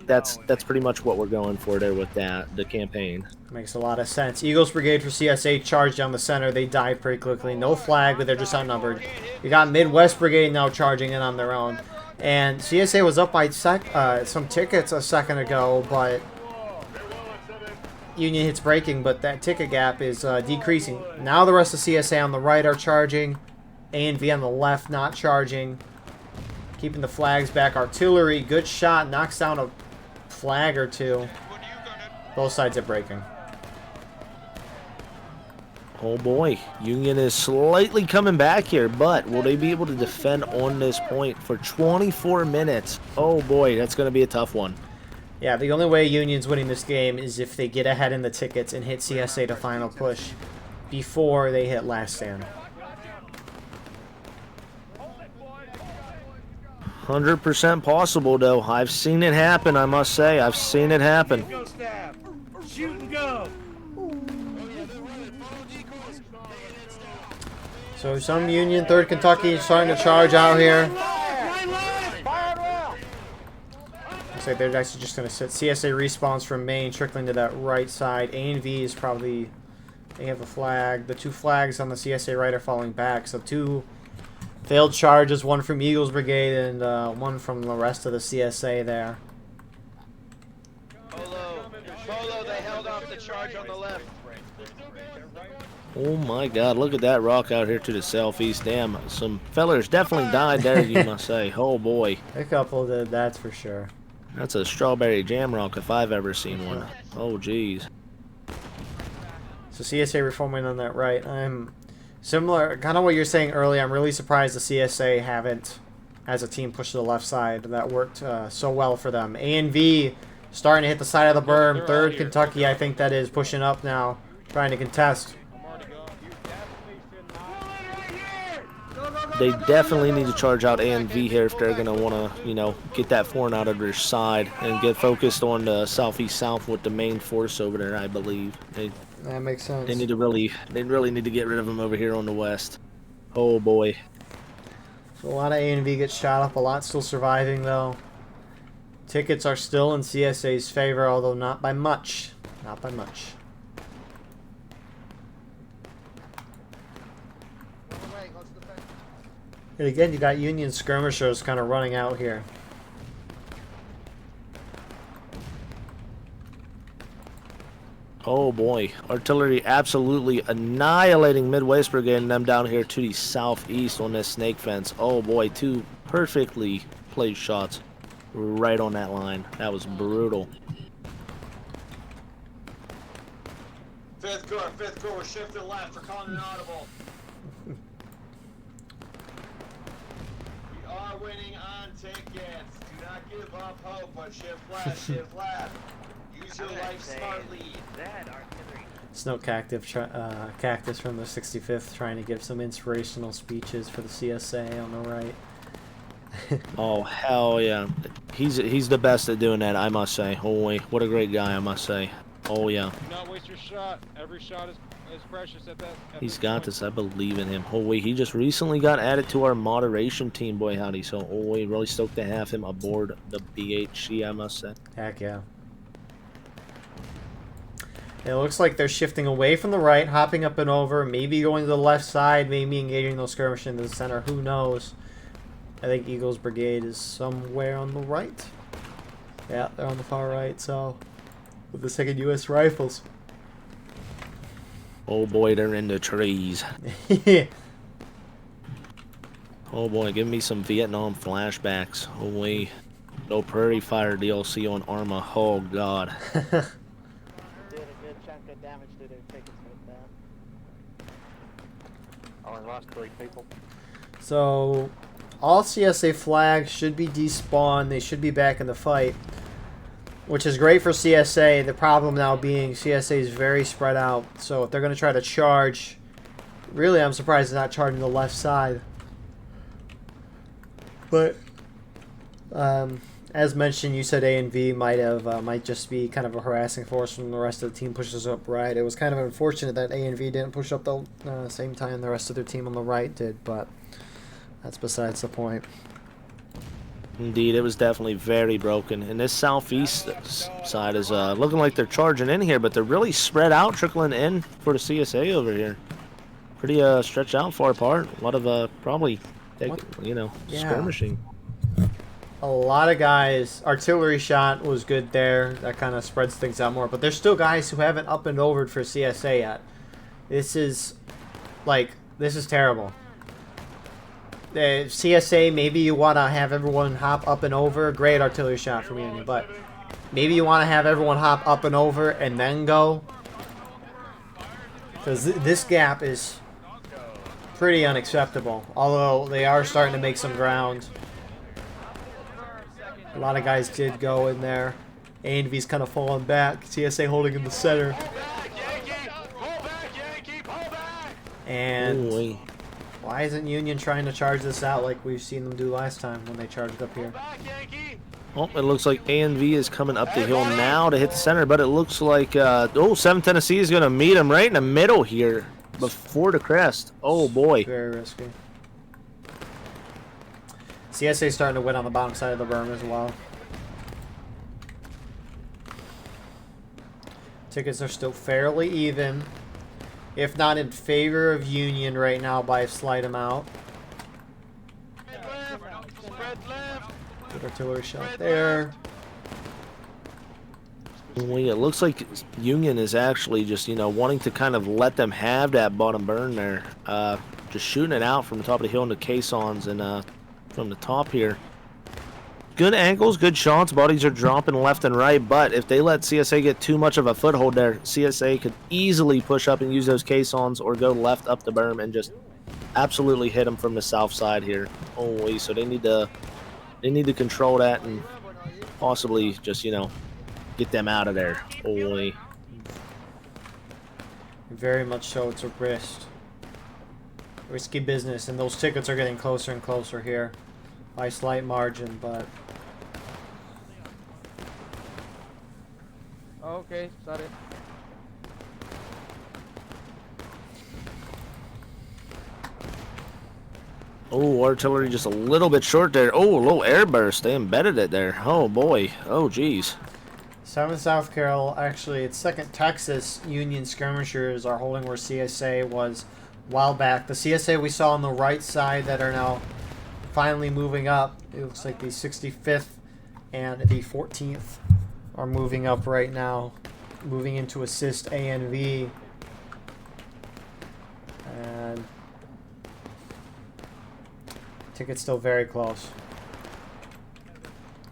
S2: that's pretty much what we're going for there with the campaign.
S1: Makes a lot of sense. Eagles Brigade for CSA charged down the center. They died pretty quickly. No flag, but they're just outnumbered. You got Midwest Brigade now charging in on their own. And CSA was up by some tickets a second ago, but Union hits breaking, but that ticket gap is decreasing. Now the rest of CSA on the right are charging. A and V on the left not charging. Keeping the flags back. Artillery, good shot. Knocks down a flag or two. Both sides are breaking.
S2: Oh boy, Union is slightly coming back here, but will they be able to defend on this point for 24 minutes? Oh boy, that's going to be a tough one.
S1: Yeah, the only way Union's winning this game is if they get ahead in the tickets and hit CSA to final push before they hit last stand.
S2: 100% possible, though. I've seen it happen, I must say. I've seen it happen.
S4: Go stab. Shoot and go.
S1: So some Union, 3rd Kentucky starting to charge out here. Looks like they're actually just going to sit. CSA respawns from main, trickling to that right side. A and V is probably, they have a flag. The 2 flags on the CSA right are falling back. So 2 failed charges, 1 from Eagles Brigade and 1 from the rest of the CSA there.
S5: Polo, they held off the charge on the left.
S2: Oh my god, look at that rock out here to the southeast. Damn, some fellers definitely died there, you must say. Oh boy.
S1: A couple did, that's for sure.
S2: That's a strawberry jam rock if I've ever seen one. Oh jeez.
S1: So CSA reforming on that right. I'm similar, kind of what you're saying earlier. I'm really surprised the CSA haven't, as a team, pushed to the left side. That worked so well for them. A and V starting to hit the side of the berm. 3rd Kentucky, I think that is pushing up now, trying to contest.
S2: They definitely need to charge out A and V here if they're going to want to, get that foreign out of their side and get focused on the southeast-south with the main force over there, I believe.
S1: That makes sense.
S2: They really need to get rid of them over here on the west. Oh boy.
S1: So a lot of A and V gets shot up, a lot still surviving though. Tickets are still in CSA's favor, although not by much. Not by much. And again, you got Union skirmishers kind of running out here.
S2: Oh boy, artillery absolutely annihilating Midwest Brigade and them down here to the southeast on this snake fence. Oh boy, 2 perfectly placed shots right on that line. That was brutal.
S7: 5th Corps, we're shifting left for calling an audible. We are winning on tickets. Do not give up hope, but shift left, shift left. Use your life smartly.
S1: Snow Cactus from the 65th trying to give some inspirational speeches for the CSA on the right.
S2: Oh hell yeah, he's the best at doing that, I must say. Holy, what a great guy, I must say. Oh yeah.
S5: Do not waste your shot. Every shot is precious at that.
S2: He's got this. I believe in him. Holy, he just recently got added to our moderation team, boy howdy. So holy, really stoked to have him aboard the BHC, I must say.
S1: Heck yeah. It looks like they're shifting away from the right, hopping up and over, maybe going to the left side, maybe engaging those skirmishers into the center. Who knows? I think Eagles Brigade is somewhere on the right. Yeah, they're on the far right, so with the 2nd U.S. Rifles.
S2: Oh boy, they're in the trees.
S1: Yeah.
S2: Oh boy, give me some Vietnam flashbacks. Holy, no Prairie Fire DLC on Arma. Oh god.
S5: Only lost 3 people.
S1: So, all CSA flags should be despawned. They should be back in the fight, which is great for CSA. The problem now being CSA is very spread out. So if they're going to try to charge, really I'm surprised they're not charging the left side. But as mentioned, you said A and V might just be kind of a harassing force when the rest of the team pushes up right. It was kind of unfortunate that A and V didn't push up the same time the rest of their team on the right did, but that's besides the point.
S2: Indeed, it was definitely very broken. And this southeast side is looking like they're charging in here, but they're really spread out, trickling in for the CSA over here. Pretty stretched out, far apart. A lot of probably, skirmishing.
S1: A lot of guys. Artillery shot was good there. That kind of spreads things out more. But there's still guys who haven't up and overed for CSA yet. This is terrible. The CSA, maybe you want to have everyone hop up and over. Great artillery shot from Union, but maybe you want to have everyone hop up and over and then go. Because this gap is pretty unacceptable. Although they are starting to make some ground. A lot of guys did go in there. A and V's kind of falling back. CSA holding in the center. And
S2: Holy.
S1: Why isn't Union trying to charge this out like we've seen them do last time when they charged up here?
S2: Oh, it looks like A&V is coming up the hill now to hit the center, but it looks like 7th Tennessee is going to meet him right in the middle here before the crest. Oh boy.
S1: Very risky. CSA starting to win on the bottom side of the berm as well. Tickets are still fairly even, if not in favor of Union right now by a slight amount. Good artillery shot there.
S2: Well, yeah, it looks like Union is actually just, wanting to kind of let them have that bottom burn there. Just shooting it out from the top of the hill into caissons and from the top here. Good angles, good shots. Bodies are dropping left and right, but if they let CSA get too much of a foothold there, CSA could easily push up and use those caissons or go left up the berm and just absolutely hit them from the south side here. Holy, so they need to control that and possibly just, get them out of there. Holy.
S1: Very much so. It's a risky business, and those tickets are getting closer and closer here by a slight margin, but
S5: okay, sorry.
S2: Oh, artillery just a little bit short there. Oh, a little air burst. They embedded it there. Oh boy. Oh geez.
S1: 7th South Carolina, actually, it's 2nd Texas Union skirmishers are holding where CSA was a while back. The CSA we saw on the right side that are now finally moving up. It looks like the 65th and the 14th are moving up right now, moving into assist A and V. And ticket's still very close.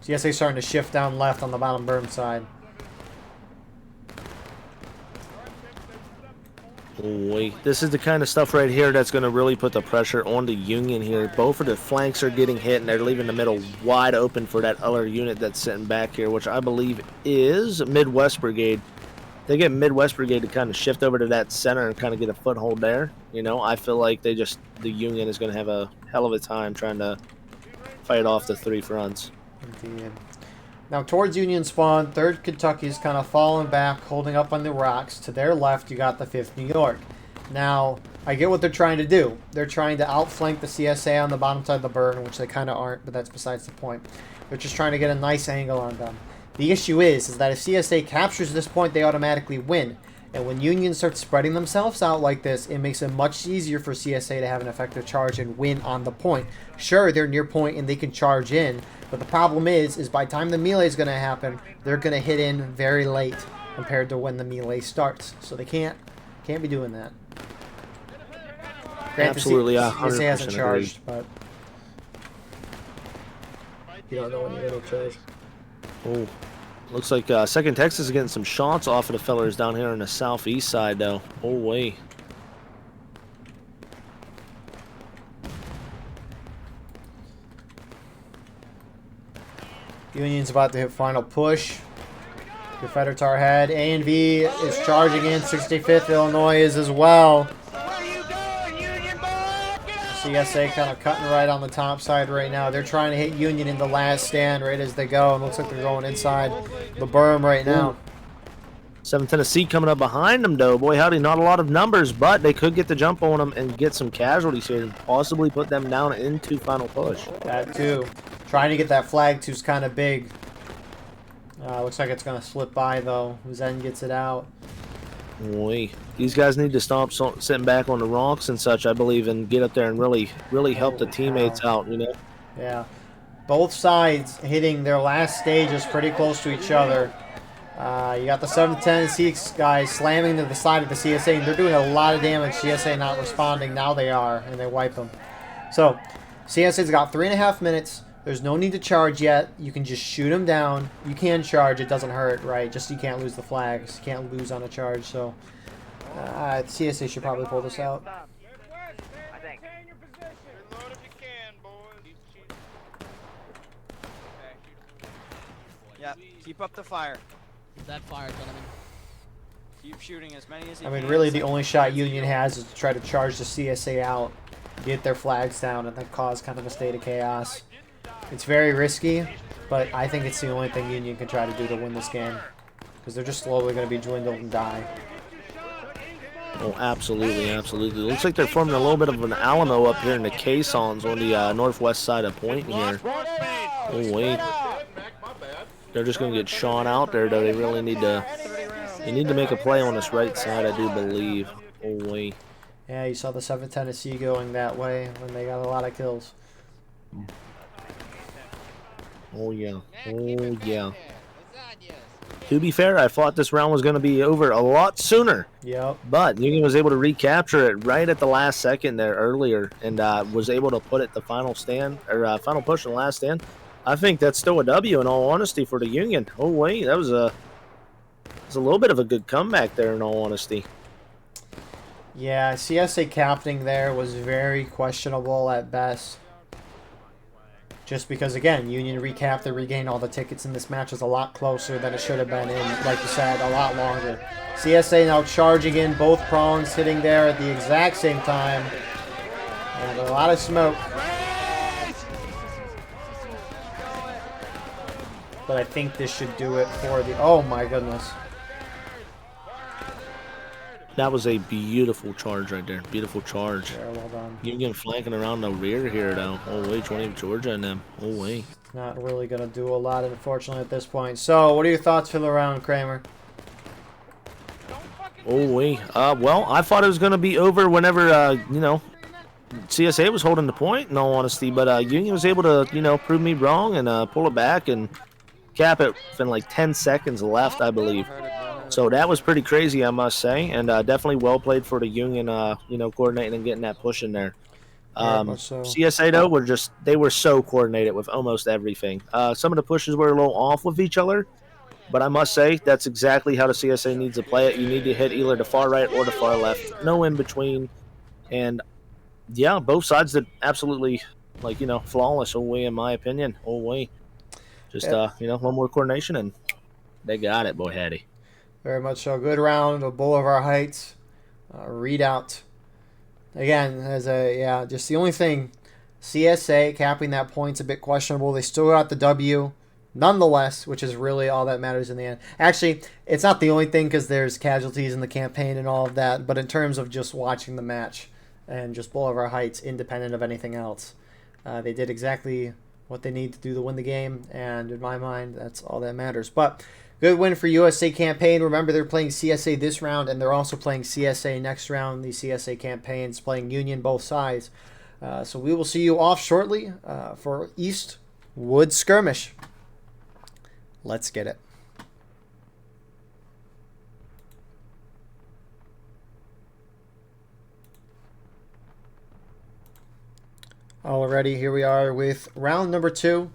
S1: CSA starting to shift down left on the bottom berm side.
S2: Boy, this is the kind of stuff right here that's going to really put the pressure on the Union here. Both of the flanks are getting hit, and they're leaving the middle wide open for that other unit that's sitting back here, which I believe is Midwest Brigade. They get Midwest Brigade to kind of shift over to that center and kind of get a foothold there. You know, I feel like the Union is going to have a hell of a time trying to fight off the three fronts.
S1: Indeed. Now towards Union spawn, 3rd Kentucky is kind of falling back, holding up on the rocks. To their left, you got the 5th New York. Now, I get what they're trying to do. They're trying to outflank the CSA on the bottom side of the burn, which they kind of aren't, but that's besides the point. They're just trying to get a nice angle on them. The issue is that if CSA captures this point, they automatically win. And when Union starts spreading themselves out like this, it makes it much easier for CSA to have an effective charge and win on the point. Sure, they're near point and they can charge in, but the problem is by the time the melee is going to happen, they're going to hit in very late compared to when the melee starts. So they can't be doing that. Granted,
S2: Absolutely,
S1: CSA hasn't
S2: 100%
S1: charged, but you don't know when you're going to charge.
S2: Oh, looks like 2nd Texas is getting some shots off of the fellers down here on the southeast side, though. Oh, wait.
S1: Union's about to hit final push. Confederates are ahead. A and V is charging in. 65th Illinois is as well. CSA kind of cutting right on the top side right now. They're trying to hit Union in the last stand right as they go. And looks like they're going inside the berm right now.
S2: 7th Tennessee coming up behind them, though. Boy, howdy, not a lot of numbers, but they could get the jump on them and get some casualties here and possibly put them down into final push.
S1: That too. Trying to get that flag two's kind of big. Looks like it's going to slip by, though. Zen gets it out.
S2: Boy, these guys need to stop sitting back on the rocks and such, I believe, and get up there and really help the teammates out, you know?
S1: Yeah. Both sides hitting their last stages pretty close to each other. You got the 7th Tennessee guys slamming to the side of the CSA, and they're doing a lot of damage. CSA not responding. Now they are, and they wipe them. So, CSA's got 3.5 minutes. There's no need to charge yet. You can just shoot them down. You can charge. It doesn't hurt, right? Just you can't lose the flags. You can't lose on a charge. So, CSA should probably pull this out.
S5: Yeah, keep up the fire.
S8: That fire, gentlemen.
S5: Keep shooting as many as you
S1: I mean,
S5: can.
S1: really the only shot Union has is to try to charge the CSA out, get their flags down, and then cause kind of a state of chaos. It's very risky, but I think it's the only thing Union can try to do to win this game. Because they're just slowly going to be dwindled and die.
S2: Oh, absolutely, absolutely. Looks like they're forming a little bit of an Alamo up here in the caissons on the northwest side of Point here. Oh, wait. They're just going to get shot out there, though. They really need to... They need to make a play on this right side, I do believe. Oh, wait.
S1: Yeah, you saw the 7th Tennessee going that way when they got a lot of kills.
S2: Oh, yeah. Oh, yeah. To be fair, I thought this round was going to be over a lot sooner.
S1: Yep.
S2: But Union was able to recapture it right at the last second there earlier and was able to put it the final stand, or final push in the last stand. I think that's still a W in all honesty for the Union. Oh, wait. That was a little bit of a good comeback there in all honesty.
S1: Yeah, CSA captaining there was very questionable at best. Just because, again, Union recapped and regained all the tickets, and this match was a lot closer than it should have been in, like you said, a lot longer. CSA now charging in, both prongs hitting there at the exact same time. And a lot of smoke. But I think this should do it for the... Oh, my goodness.
S2: That was a beautiful charge right there. Beautiful charge.
S1: Very well done.
S2: Union flanking around the rear here, though. Oh, wait, 20 of Georgia and them. Oh, wait.
S1: Not really going to do a lot, unfortunately, at this point. So, what are your thoughts for the round, Cramer?
S2: Oh, wait. Well, I thought it was going to be over whenever, you know, CSA was holding the point, in all honesty. But Union was able to, you know, prove me wrong and pull it back and cap it within like 10 seconds left, I believe. So that was pretty crazy, I must say, and definitely well played for the Union, you know, coordinating and getting that push in there.
S1: So.
S2: CSA, though, they were so coordinated with almost everything. Some of the pushes were a little off with each other, but I must say that's exactly how the CSA needs to play it. You need to hit either the far right or the far left, no in between. And, yeah, both sides did absolutely, like, you know, flawless, away in my opinion. Away. Just, you know, one more coordination, and they got it, boy, Hattie.
S1: Very much so. Good round of Boulevard Heights. Readout. Again, just the only thing, CSA capping that point's a bit questionable. They still got the W, nonetheless, which is really all that matters in the end. Actually, it's not the only thing because there's casualties in the campaign and all of that, but in terms of just watching the match and just Boulevard Heights, independent of anything else, they did exactly what they need to do to win the game, and in my mind, that's all that matters. But good win for USA campaign. Remember, they're playing CSA this round, and they're also playing CSA next round. The CSA campaign's playing Union both sides. So we will see you off shortly for Eastwood Skirmish. Let's get it. Alrighty, here we are with round number 2.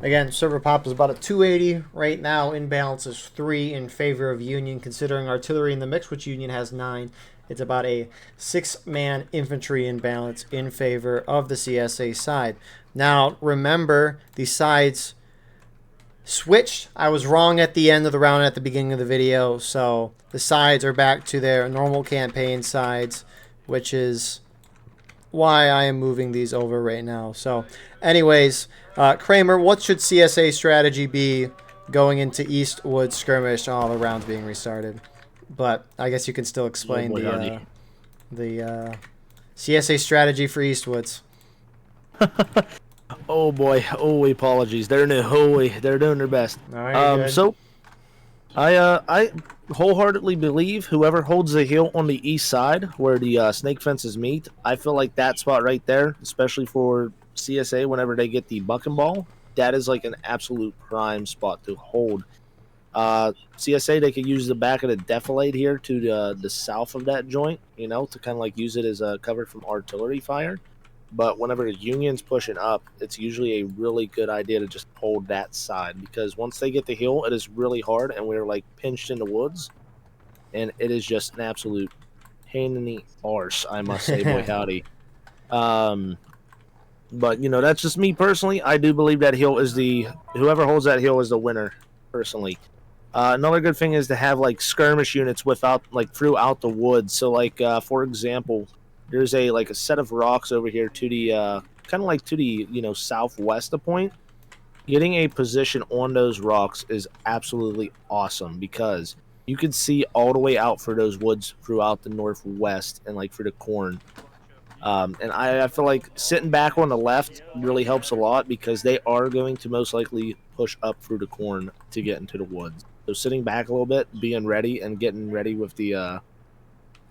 S1: Again, server pop is about a 280 right now. Imbalance is 3 in favor of Union, considering artillery in the mix, which Union has 9. It's about a 6-man infantry imbalance in favor of the CSA side. Now, remember, the sides switched. I was wrong at the end of the round at the beginning of the video, so the sides are back to their normal campaign sides, which is why I am moving these over right now. So, anyways, Cramer, what should CSA strategy be going into Eastwood Skirmish? All the rounds being restarted, but I guess you can still explain the CSA strategy for Eastwoods.
S2: Oh boy, oh apologies. They're new. Oh, they're doing their best. So I wholeheartedly believe whoever holds the hill on the east side where the snake fences meet, I feel like that spot right there, especially for CSA whenever they get the bucking ball, that is like an absolute prime spot to hold. CSA, they could use the back of the defilade here to the south of that joint, you know, to kind of like use it as a cover from artillery fire. But whenever the Union's pushing up, it's usually a really good idea to just hold that side, because once they get the hill, it is really hard, and we're like pinched in the woods, and it is just an absolute pain in the arse, I must say, boy howdy. But you know, that's just me personally. I do believe that hill is whoever holds that hill is the winner, personally. Another good thing is to have like skirmish units throughout the woods. So like for example, there's a set of rocks over here to the kind of like to the southwest of point. Getting a position on those rocks is absolutely awesome because you can see all the way out for those woods throughout the northwest and like for the corn. And I feel like sitting back on the left really helps a lot because they are going to most likely push up through the corn to get into the woods. So sitting back a little bit, being ready, and getting ready with the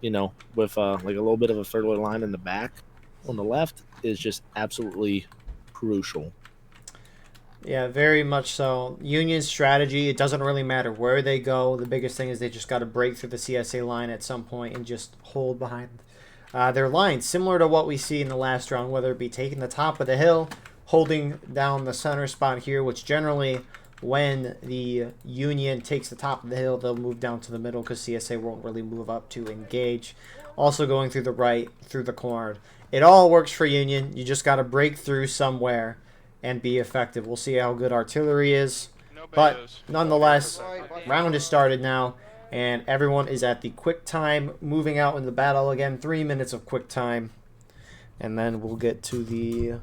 S2: like a little bit of a further line in the back on the left is just absolutely crucial.
S1: Yeah, very much so. Union's strategy, it doesn't really matter where they go. The biggest thing is they just got to break through the CSA line at some point and just hold behind their line, similar to what we see in the last round, whether it be taking the top of the hill, holding down the center spot here, which generally when the Union takes the top of the hill, they'll move down to the middle because CSA won't really move up to engage. Also going through the right, through the corner. It all works for Union. You just got to break through somewhere and be effective. We'll see how good artillery is. But nonetheless, round is started now, and everyone is at the quick time, moving out in the battle again. 3 minutes of quick time, and then we'll get to the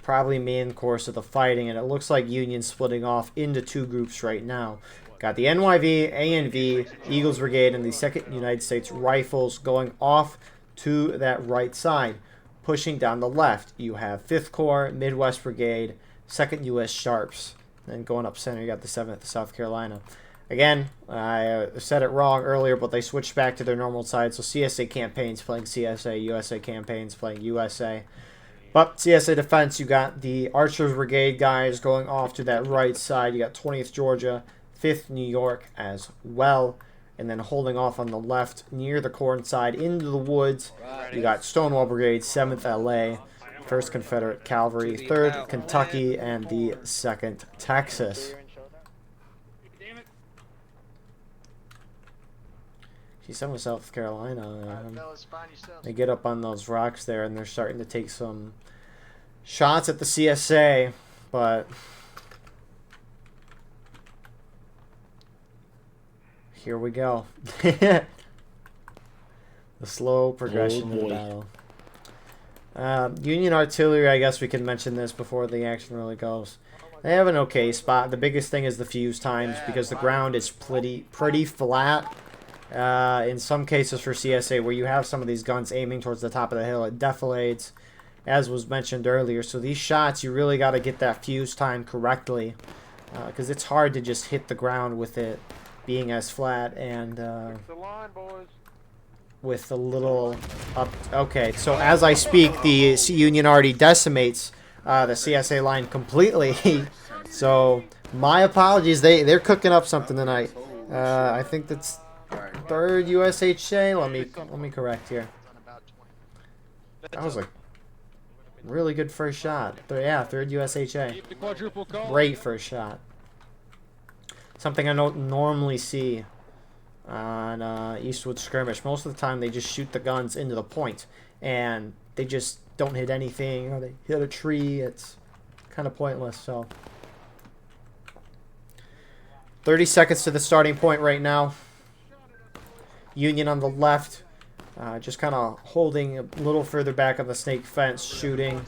S1: probably main course of the fighting, and it looks like Union's splitting off into 2 groups right now. Got the NYV, ANV, Eagles Brigade, and the 2nd United States Rifles going off to that right side. Pushing down the left, you have 5th Corps, Midwest Brigade, 2nd U.S. Sharps. Then going up center, you got the 7th South Carolina. Again, I said it wrong earlier, but they switched back to their normal side. So CSA campaigns playing CSA, USA campaigns playing USA. But CSA defense, you got the Archers Brigade guys going off to that right side. You got 20th Georgia, 5th New York as well. And then holding off on the left near the corn side into the woods, you got Stonewall Brigade, 7th LA, 1st Confederate Cavalry, 3rd Kentucky, and the 2nd Texas. See, some of South Carolina, they get up on those rocks there, and they're starting to take some shots at the CSA, but here we go. The slow progression of the battle. Union artillery, I guess we can mention this before the action really goes. They have an okay spot. The biggest thing is the fuse times, because the ground is pretty flat. In some cases for CSA, where you have some of these guns aiming towards the top of the hill, it defilates, as was mentioned earlier. So these shots, you really got to get that fuse time correctly, because it's hard to just hit the ground with it being as flat and with a little up. Okay, so as I speak, the Union already decimates the CSA line completely. So my apologies. They're cooking up something tonight. I think that's 3rd USHA. Let me correct here. That was a really good first shot. Yeah, 3rd USHA. Great first shot. Something I don't normally see on Eastwood skirmish. Most of the time they just shoot the guns into the point and they just don't hit anything, or they hit a tree. It's kind of pointless. So 30 seconds to the starting point right now. Union on the left, just kind of holding a little further back on the snake fence, shooting.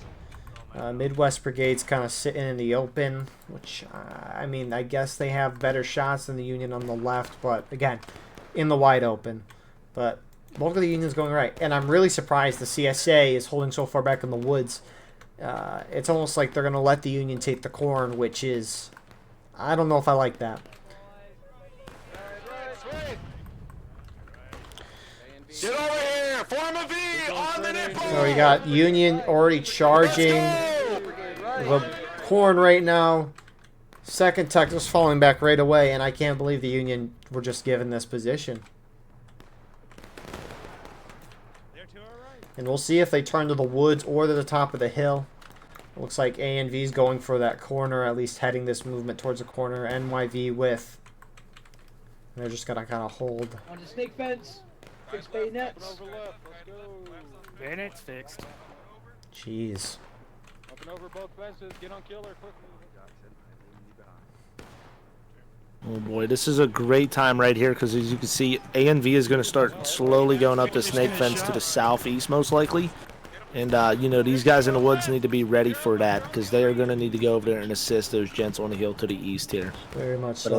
S1: Midwest Brigade's kind of sitting in the open, which, I mean, I guess they have better shots than the Union on the left, but again, in the wide open. But bulk of the Union's going right, and I'm really surprised the CSA is holding so far back in the woods. It's almost like they're going to let the Union take the corn, which is, I don't know if I like that.
S4: Get over here! Form a V on the nipple!
S1: So you got Union already charging the corn right now. 2nd Texas falling back right away, and I can't believe the Union were just given this position. And we'll see if they turn to the woods or to the top of the hill. It looks like ANV's going for that corner, at least heading this movement towards the corner. NYV with. And they're just going to kind of hold.
S8: On the snake fence. Fix bayonets.
S6: Bayonets fixed.
S1: Jeez.
S5: Up and over both fences. Get on killer quickly.
S2: Oh boy, this is a great time right here, because as you can see, ANV is going to start slowly going up the snake fence to the southeast, most likely. And, you know, these guys in the woods need to be ready for that, because they are going to need to go over there and assist those gents on the hill to the east here.
S1: Very much so.
S2: But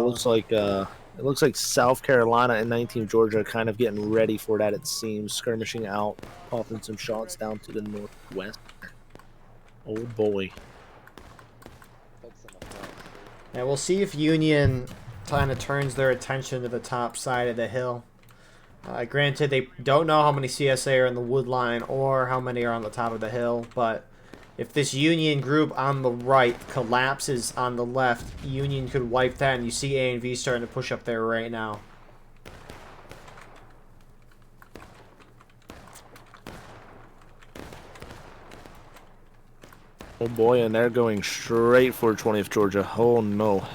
S2: it looks like South Carolina and 19th Georgia are kind of getting ready for that, it seems, skirmishing out, popping some shots down to the northwest. Oh boy.
S1: Yeah, we'll see if Union kind of turns their attention to the top side of the hill. Granted, they don't know how many CSA are in the wood line or how many are on the top of the hill, but if this Union group on the right collapses on the left, Union could wipe that, and you see ANV starting to push up there right now.
S2: Oh boy, and they're going straight for 20th Georgia. Oh no.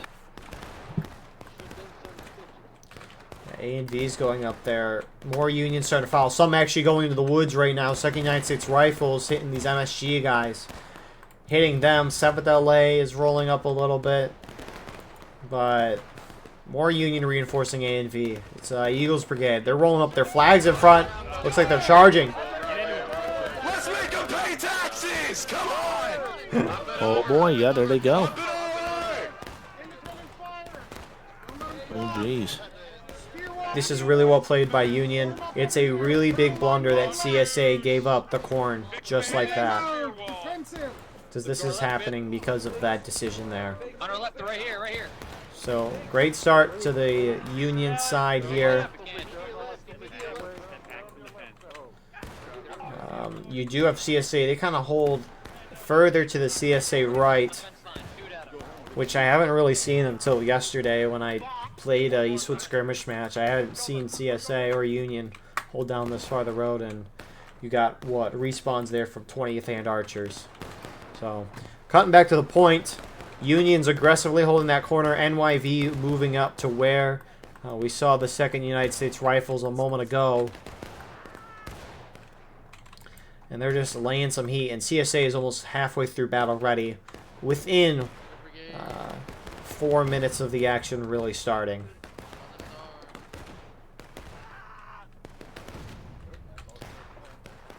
S1: ANV's going up there. More Unions starting to follow. Some actually going into the woods right now. 2nd United States Rifles hitting these MSG guys. Hitting them. 7th LA is rolling up a little bit. But more Union reinforcing ANV. It's Eagles Brigade. They're rolling up their flags in front. Looks like they're charging.
S4: Let's make them pay taxes! Come on!
S2: Oh boy, yeah, there they go. Oh jeez.
S1: This is really well played by Union. It's a really big blunder that CSA gave up the corn just like that. Because this is happening because of that decision there.
S5: On our left, right here, right here.
S1: So, great start to the Union side here. You do have CSA. They kind of hold further to the CSA right, which I haven't really seen until yesterday when I played a Eastwood skirmish match. I haven't seen CSA or Union hold down this far the road, and you got, what, respawns there from 20th and Archers. So, cutting back to the point, Union's aggressively holding that corner. NYV moving up to where we saw the 2nd United States Rifles a moment ago. And they're just laying some heat. And CSA is almost halfway through battle ready. Within 4 minutes of the action really starting.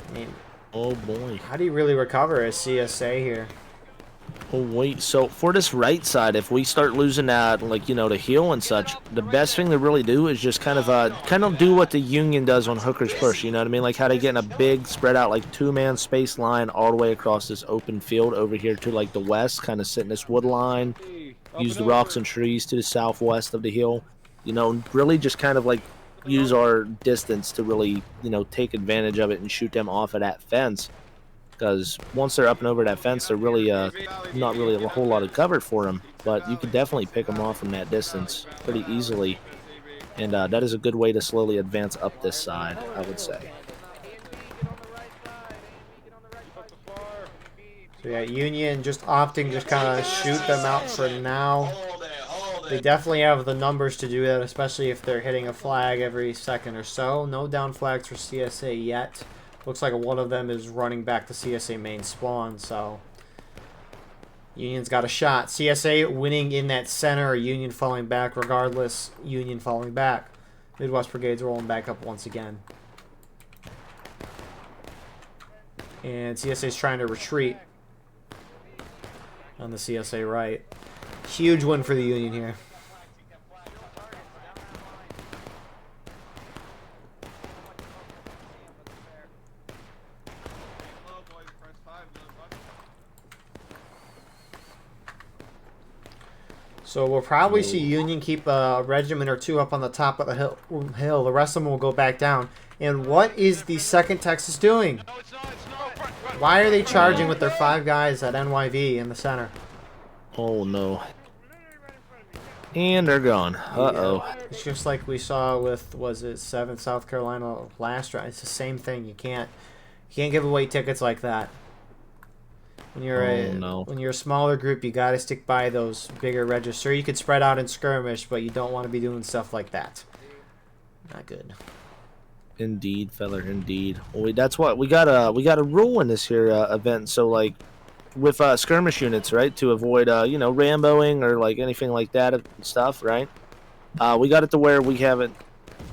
S1: I mean,
S2: Oh boy.
S1: how do you really recover as CSA here?
S2: Oh wait, so for this right side, if we start losing that, like, you know, the heel and such, the best thing to really do is just kind of do what the Union does on Hooker's Push, you know what I mean? Like how they get in a big spread out, like 2-man space line all the way across this open field over here to like the west, kind of sit in this wood line, use the rocks and trees to the southwest of the hill, you know, really just kind of like use our distance to really, you know, take advantage of it and shoot them off of that fence. Because once they're up and over that fence, they're really not really a whole lot of cover for them. But you could definitely pick them off from that distance pretty easily. And that is a good way to slowly advance up this side, I would say.
S1: So yeah, Union just opting just kind of shoot them out for now. They definitely have the numbers to do that, especially if they're hitting a flag every second or so. No down flags for CSA yet. Looks like one of them is running back to CSA main spawn, so Union's got a shot. CSA winning in that center, Union falling back. Regardless, Union falling back. Midwest Brigade's rolling back up once again. And CSA's trying to retreat on the CSA right. Huge win for the Union here. So we'll probably see Union keep a regiment or two up on the top of the hill. The rest of them will go back down. And what is the 2nd Texas doing? Why are they charging with their 5 guys at NYV in the center?
S2: Oh no. And they're gone. Uh-oh.
S1: Yeah. It's just like we saw with, was it 7th South Carolina last round. It's the same thing. You can't give away tickets like that. When you're when you're a smaller group, you got to stick by those bigger registers. You could spread out and skirmish, but you don't want to be doing stuff like that. Not good.
S2: Indeed, feller, indeed. Well, that's what we got a rule in this here event. So like with skirmish units, right, to avoid you know, Ramboing or like anything like that and stuff, right? We got it to where we haven't,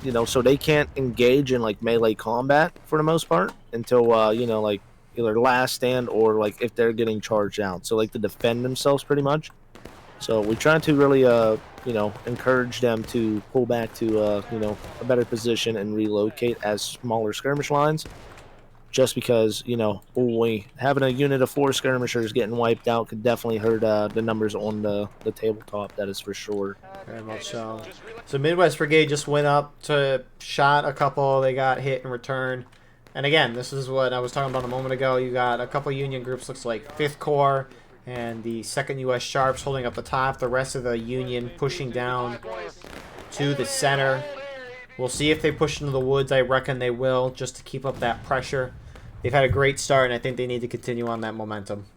S2: you know, so they can't engage in like melee combat for the most part until you know, like either last stand or like if they're getting charged out, so like to defend themselves pretty much. So we try to really you know, encourage them to pull back to you know, a better position and relocate as smaller skirmish lines, just because, you know, having a unit of 4 skirmishers getting wiped out could definitely hurt the numbers on the tabletop. That is for sure.
S1: Very much so. So Midwest Brigade just went up to shot a couple. They got hit in return. And again, this is what I was talking about a moment ago. You got a couple Union groups, looks like 5th Corps and the 2nd U.S. Sharps holding up the top. The rest of the Union pushing down to the center. We'll see if they push into the woods. I reckon they will, just to keep up that pressure. They've had a great start, and I think they need to continue on that momentum.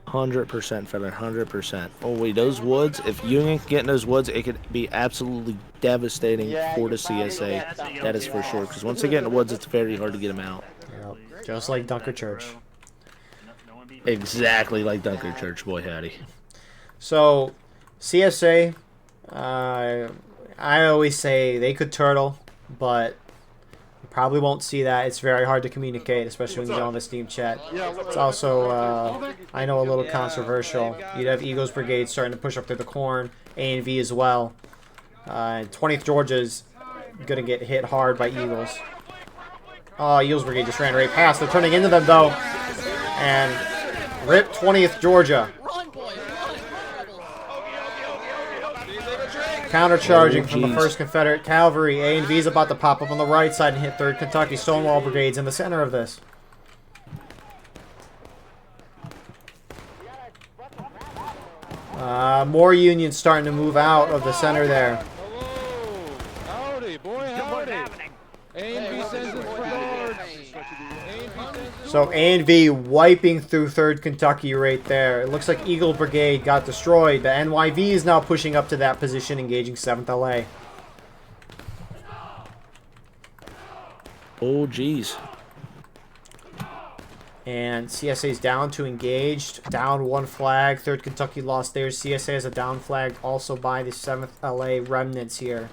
S2: 100%, fella, 100%. Oh wait, those woods, if Union can get in those woods, it could be absolutely devastating for the CSA. That is for sure, because once they get in the woods, it's very hard to get them out.
S1: Yep. Just like Dunker Church.
S2: Exactly like Dunker Church, boy howdy.
S1: So, CSA, I always say they could turtle, but Probably won't see that. It's very hard to communicate, especially when you get on the Steam chat. It's also, I know, a little controversial. You'd have Eagles Brigade starting to push up through the corn. A and V as well. 20th Georgia's going to get hit hard by Eagles. Oh, Eagles Brigade just ran right past. They're turning into them, though. And rip 20th Georgia. Countercharging from the 1st Confederate Cavalry. A and V's about to pop up on the right side and hit 3rd Kentucky. Stonewall Brigade's in the center of this. More Unions starting to move out of the center there.
S5: Hello. Howdy, boy, howdy. A and V sends it forward.
S1: So A and V wiping through 3rd Kentucky right there. It looks like Eagle Brigade got destroyed. The NYV is now pushing up to that position, engaging 7th LA.
S2: Oh, geez.
S1: And CSA's down to engaged. Down 1 flag. 3rd Kentucky lost theirs. CSA has a down flag also by the 7th LA remnants here.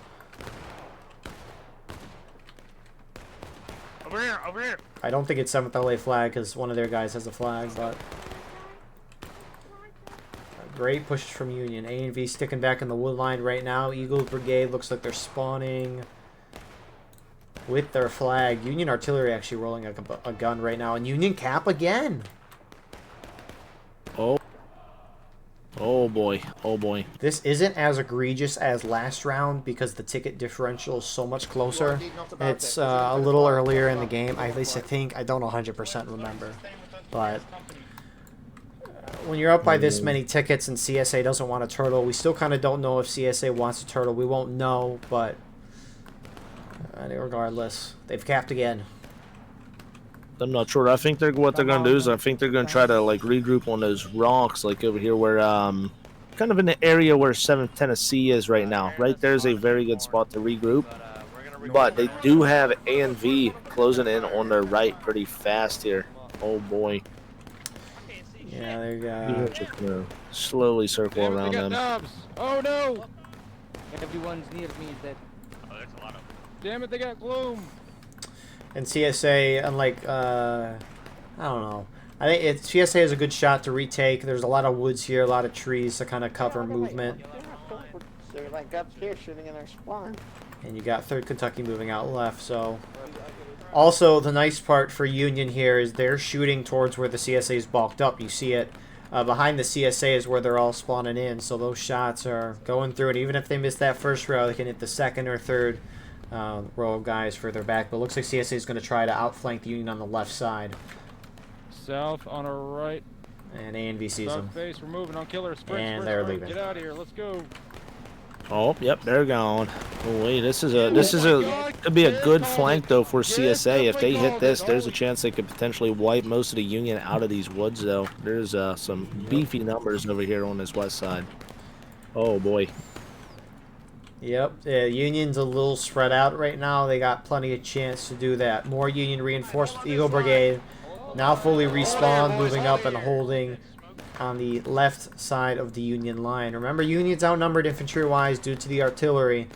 S6: Over here, over here.
S1: I don't think it's 7th LA flag because one of their guys has a flag, but a great push from Union. A and V sticking back in the wood line right now. Eagles Brigade looks like they're spawning with their flag. Union Artillery actually rolling a gun right now, and Union cap again.
S2: Oh. Oh boy. Oh boy.
S1: This isn't as egregious as last round because the ticket differential is so much closer. It's a little earlier in the game. At least I think. I don't 100% remember. But when you're up by this many tickets and CSA doesn't want a turtle, we still kind of don't know if CSA wants a turtle. We won't know, but regardless, they've capped again.
S2: I'm not sure. I think what they're going to do is I think they're going to try to like regroup on those rocks, like over here where kind of in the area where 7th Tennessee is right now. Right there's a very good spot to regroup. But they do have A and V closing in on their right pretty fast here. Oh boy.
S1: Yeah, they
S2: You're
S1: got.
S2: just gonna slowly circle
S5: Damn it,
S2: around
S5: they got
S2: them.
S5: knobs. Oh no!
S8: Everyone's near me is dead.
S5: Damn it, they got gloom.
S1: And CSA, unlike, I don't know. I think CSA has a good shot to retake. There's a lot of woods here, a lot of trees to kind of cover movement.
S8: They're like up here shooting in their spawn.
S1: And you got 3rd Kentucky moving out left, so. Also, the nice part for Union here is they're shooting towards where the CSA is bulked up. You see it. Behind the CSA is where they're all spawning in, so those shots are going through it. Even if they miss that first row, they can hit the 2nd or 3rd row of guys further back. But it looks like CSA is going to try to outflank the Union on the left side.
S5: South on our right.
S1: And A and V sees them.
S5: Face, we're moving on killer. Sprint,
S1: And
S5: sprint,
S1: they're
S5: sprint.
S1: leaving.
S5: Get out of here. Let's go.
S2: Oh, yep, they're gone. Oh wait, this is could be a good flank though for CSA. If they hit this, there's a chance they could potentially wipe most of the Union out of these woods though. There's some beefy numbers over here on this west side. Oh boy.
S1: Yep, Union's a little spread out right now. They got plenty of chance to do that. More Union reinforced with Eagle Brigade. Now fully respawned, moving up and holding on the left side of the Union line. Remember, Union's outnumbered infantry-wise due to the artillery.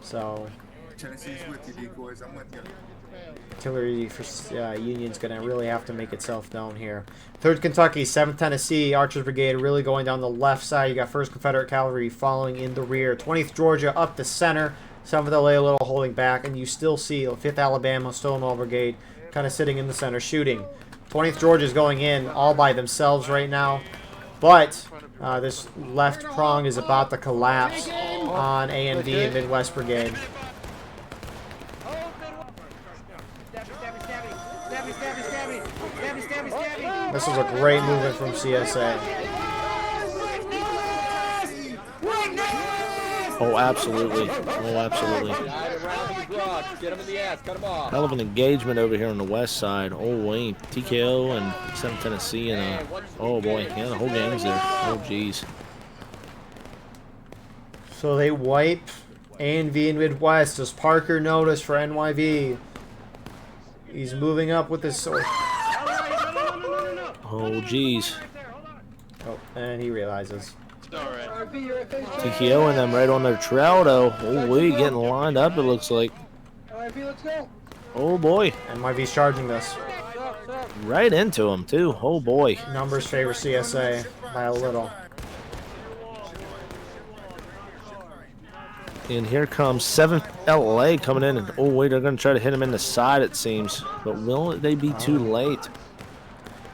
S1: So,
S9: Tennessee's with you, decoys. I'm with you.
S1: artillery for Union's going to really have to make itself known here. 3rd Kentucky, 7th Tennessee, Archers Brigade really going down the left side. You got 1st Confederate Cavalry following in the rear. 20th Georgia up the center. 7th LA a little holding back. And you still see 5th Alabama, Stonewall Brigade kind of sitting in the center shooting. 20th Georgia is going in all by themselves right now. But this left prong is about to collapse on A&V and Midwest Brigade. This was a great movement from CSA.
S2: Oh, absolutely. Oh, absolutely.
S5: Get him in the ass. Cut him off.
S2: Hell of an engagement over here on the west side. Oh, wait. TKO and 7th Tennessee and, oh, boy. Yeah, the whole gang's there. Oh, jeez.
S1: So they wipe A&V and Midwest. Does Parker notice for NYV? He's moving up with his sword.
S2: Oh, jeez.
S1: Oh, and he realizes.
S2: TKO and them right on their trail, though. Oh, wait. Getting lined up, it looks like.
S8: RIP, let's go.
S2: Oh boy.
S1: NYV's charging this.
S2: Right into him too. Oh boy.
S1: Numbers favor CSA by a little.
S2: And here comes 7th LA coming in. And oh wait, they're going to try to hit him in the side, it seems. But will they be too late?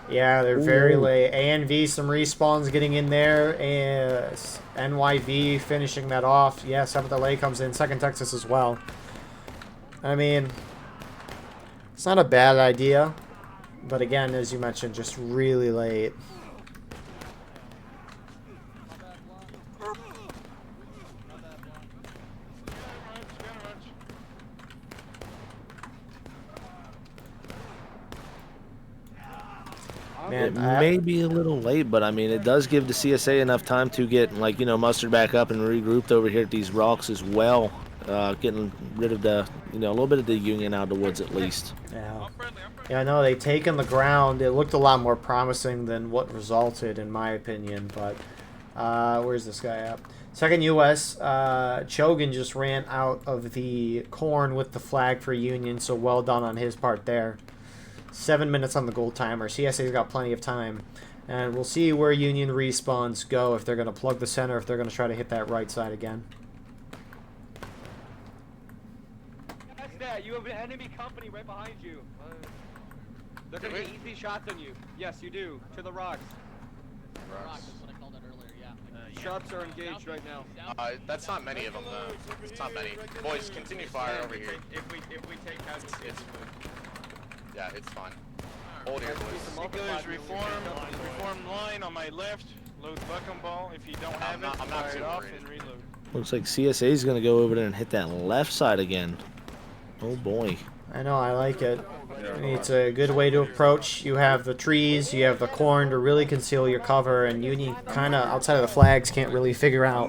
S1: Yeah, they're very late. ANV, some respawns getting in there. And NYV finishing that off. Yeah, 7th LA comes in. 2nd Texas as well. I mean, it's not a bad idea. But again, as you mentioned, just really late. Man,
S2: It may be a little late, but I mean, it does give the CSA enough time to get, like, you know, mustered back up and regrouped over here at these rocks as well. Getting rid of the, you know, a little bit of the Union out of the woods at least.
S1: Yeah. Yeah, I know they've taken the ground. It looked a lot more promising than what resulted, in my opinion. But where's this guy at? 2nd U.S. Chogan just ran out of the corn with the flag for Union, so well done on his part there. 7 minutes on the gold timer. CSA's got plenty of time. And we'll see where Union respawns go, if they're going to plug the center, if they're going to try to hit that right side again.
S5: You have an enemy company right behind you. They're gonna get easy shots on you. Yes, you do. To the rocks.
S3: Rocks.
S5: What I called that earlier, yeah. Shots are engaged right now.
S3: That's not many of them, though. It's not many. Boys, continue fire over here.
S7: If we take out
S3: It's yeah, it's fine. Hold here, boys.
S4: Goes reform line on my left. Load bucking ball. If you don't have it, fire it off and reload.
S2: Looks like CSA is going to go over there and hit that left side again. Oh boy.
S1: I know, I like it. It's a good way to approach. You have the trees, you have the corn to really conceal your cover, and Union kind of, outside of the flags, can't really figure out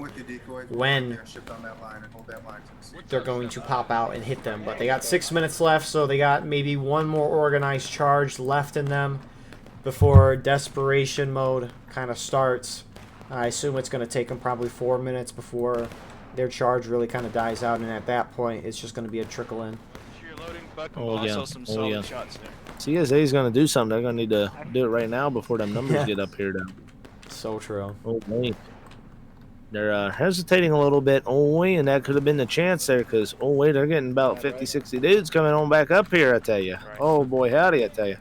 S1: when they're going to pop out and hit them. But they got 6 minutes left, so they got maybe one more organized charge left in them before desperation mode kind of starts. I assume it's going to take them probably 4 minutes before their charge really kind of dies out, and at that point, it's just going to be a trickle in.
S2: Oh yeah. Oh yeah. CSA is going to do something. They're going to need to do it right now before them numbers get up here. Though.
S1: So true.
S2: Oh wait. They're hesitating a little bit. Oh wait, and that could have been the chance there, because oh wait, they're getting about 50, 60 dudes coming on back up here. I tell you. Oh boy, howdy! I tell you.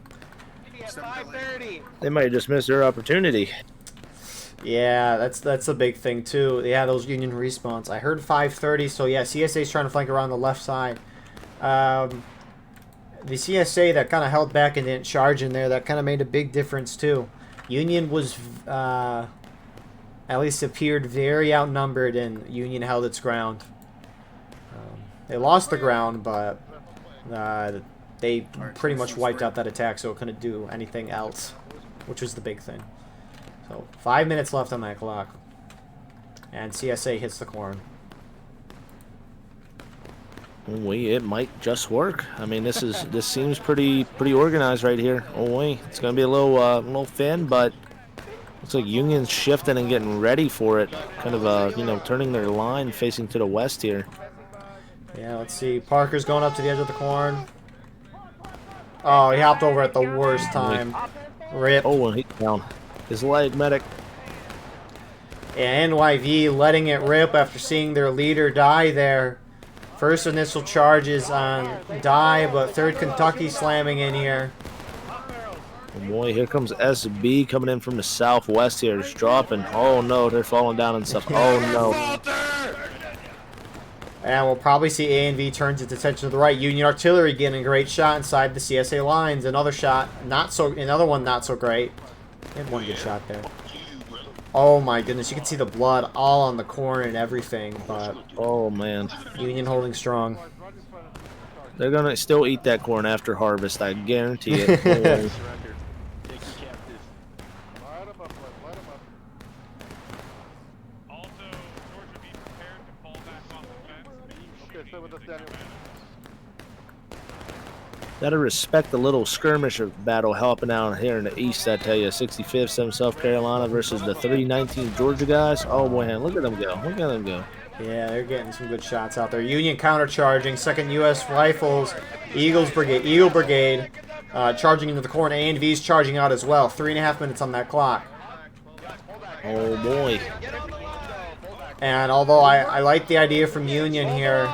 S2: They might have just missed their opportunity.
S1: Yeah, that's a big thing too. Yeah, those Union respawns. I heard 5:30, so yeah, CSA's trying to flank around the left side. The CSA that kind of held back and didn't charge in there, that kind of made a big difference too. Union was, at least appeared very outnumbered, and Union held its ground. They lost the ground, but they pretty much wiped out that attack, so it couldn't do anything else, which was the big thing. So 5 minutes left on that clock, and CSA hits the corn.
S2: Wait, it might just work. I mean, this seems pretty organized right here. Oh wait, it's gonna be a little thin, but looks like Union's shifting and getting ready for it. Kind of you know, turning their line facing to the west here.
S1: Yeah, let's see. Parker's going up to the edge of the corn. Oh, he hopped over at the worst time. Rip.
S2: Oh, and he's down. His leg, medic.
S1: And NYV letting it rip after seeing their leader die there. First initial charges on die, but 3rd Kentucky slamming in here.
S2: Oh boy, here comes SB coming in from the southwest here. Just dropping. Oh no, they're falling down and stuff. Oh no.
S1: And we'll probably see ANV turns its attention to the right. Union Artillery getting a great shot inside the CSA lines. Another shot, another one not so great. They had one good shot there. Oh my goodness, you can see the blood all on the corn and everything, but
S2: oh man,
S1: Union holding strong.
S2: They're gonna still eat that corn after harvest, I guarantee it. Gotta respect the little skirmisher battle helping out here in the east, I tell you. 65th, 7th South Carolina versus the 319 Georgia guys. Oh boy, look at them go. Look at them go.
S1: Yeah, they're getting some good shots out there. Union countercharging. 2nd U.S. Rifles. Eagle Brigade charging into the corner. A&V's charging out as well. 3.5 minutes on that clock.
S2: Oh boy.
S1: And although I like the idea from Union here,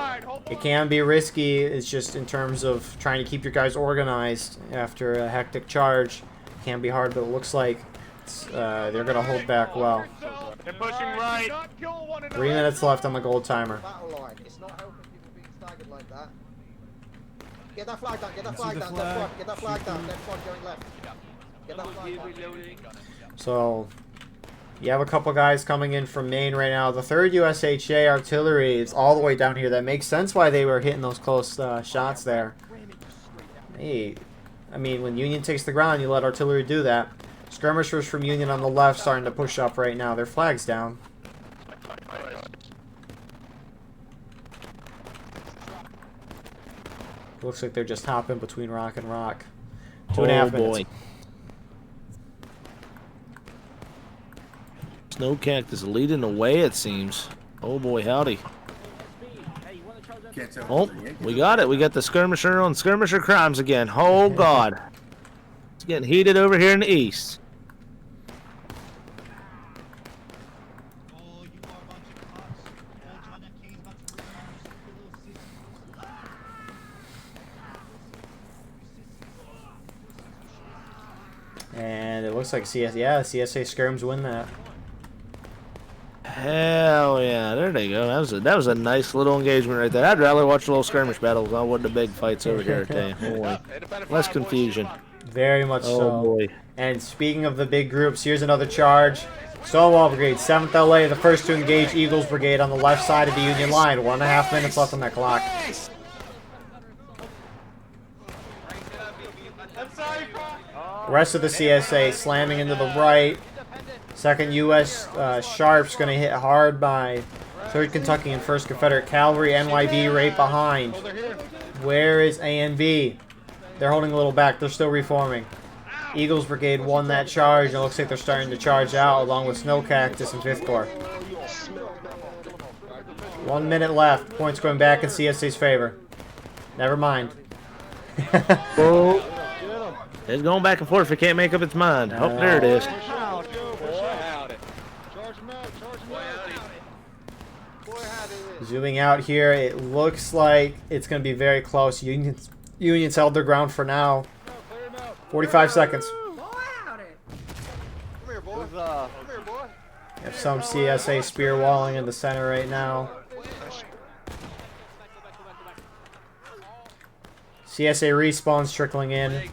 S1: it can be risky. It's just in terms of trying to keep your guys organized after a hectic charge. It can be hard, but it looks like they're going to hold back well.
S4: They're pushing right.
S1: 3 minutes left on the gold timer.
S8: Battle line. It's not helping people being staggered like that. Get that flag down. Get that flag down. Dead front. Get that flag down. Dead front going left. Get that flag down.
S1: So you have a couple guys coming in from Maine right now. The 3rd USHA Artillery is all the way down here. That makes sense why they were hitting those close shots there. Hey, I mean, when Union takes the ground, you let artillery do that. Skirmishers from Union on the left starting to push up right now. Their flag's down. Looks like they're just hopping between rock and rock. 2.5 minutes.
S2: Snow Cactus leading the way, it seems. Oh boy, howdy. Oh, we got it. We got the skirmisher on skirmisher crimes again. Oh god. It's getting heated over here in the east.
S1: And it looks like CSA skirms win that.
S2: Hell yeah, there they go. That was a nice little engagement right there. I'd rather watch the little skirmish battles. I want the big fights over here, I tell you. Oh, boy. Less confusion.
S1: Very much so.
S2: Oh boy.
S1: And speaking of the big groups, here's another charge. Stonewall Brigade, 7th LA, the first to engage Eagles Brigade on the left side of the Union line. 1.5 minutes left on that clock. Rest of the CSA slamming into the right. 2nd U.S. Sharp's going to hit hard by 3rd Kentucky and 1st Confederate Cavalry. NYB right behind. Where is A&V? They're holding a little back. They're still reforming. Eagles Brigade won that charge, and it looks like they're starting to charge out along with Snow Cactus and 5th Corps. 1 minute left. Points going back in CSA's favor. Never mind.
S2: It's going back and forth. It can't make up its mind. Oh, there it is.
S1: Zooming out here, it looks like it's going to be very close. Union's held their ground for now. 45 seconds. Have some CSA spear walling in the center right now. CSA respawns trickling in.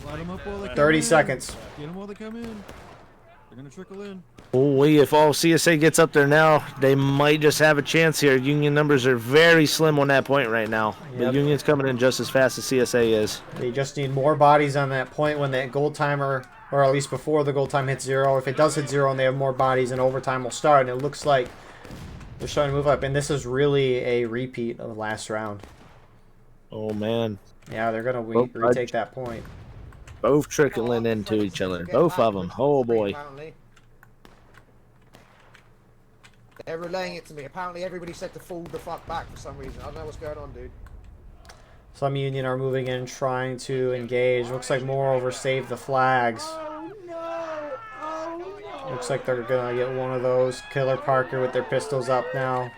S1: 30 seconds.
S6: Get them while they come in. They're going to trickle in.
S2: Oh, if all CSA gets up there now, they might just have a chance here. Union numbers are very slim on that point right now.
S1: Yep.
S2: The Union's coming in just as fast as CSA is.
S1: They just need more bodies on that point when that gold timer, or at least before the gold time hits 0. If it does hit 0 and they have more bodies, and overtime will start. And it looks like they're starting to move up. And this is really a repeat of the last round.
S2: Oh, man.
S1: Yeah, they're going to retake that point.
S2: Both trickling into each other. Both of them. Oh, boy.
S8: They're relaying it to me. Apparently everybody said to fall the fuck back for some reason. I don't know what's going on, dude.
S1: Some Union are moving in, trying to engage. Looks like moreover save the flags. Looks like they're going to get one of those. Killer Parker with their pistols up now.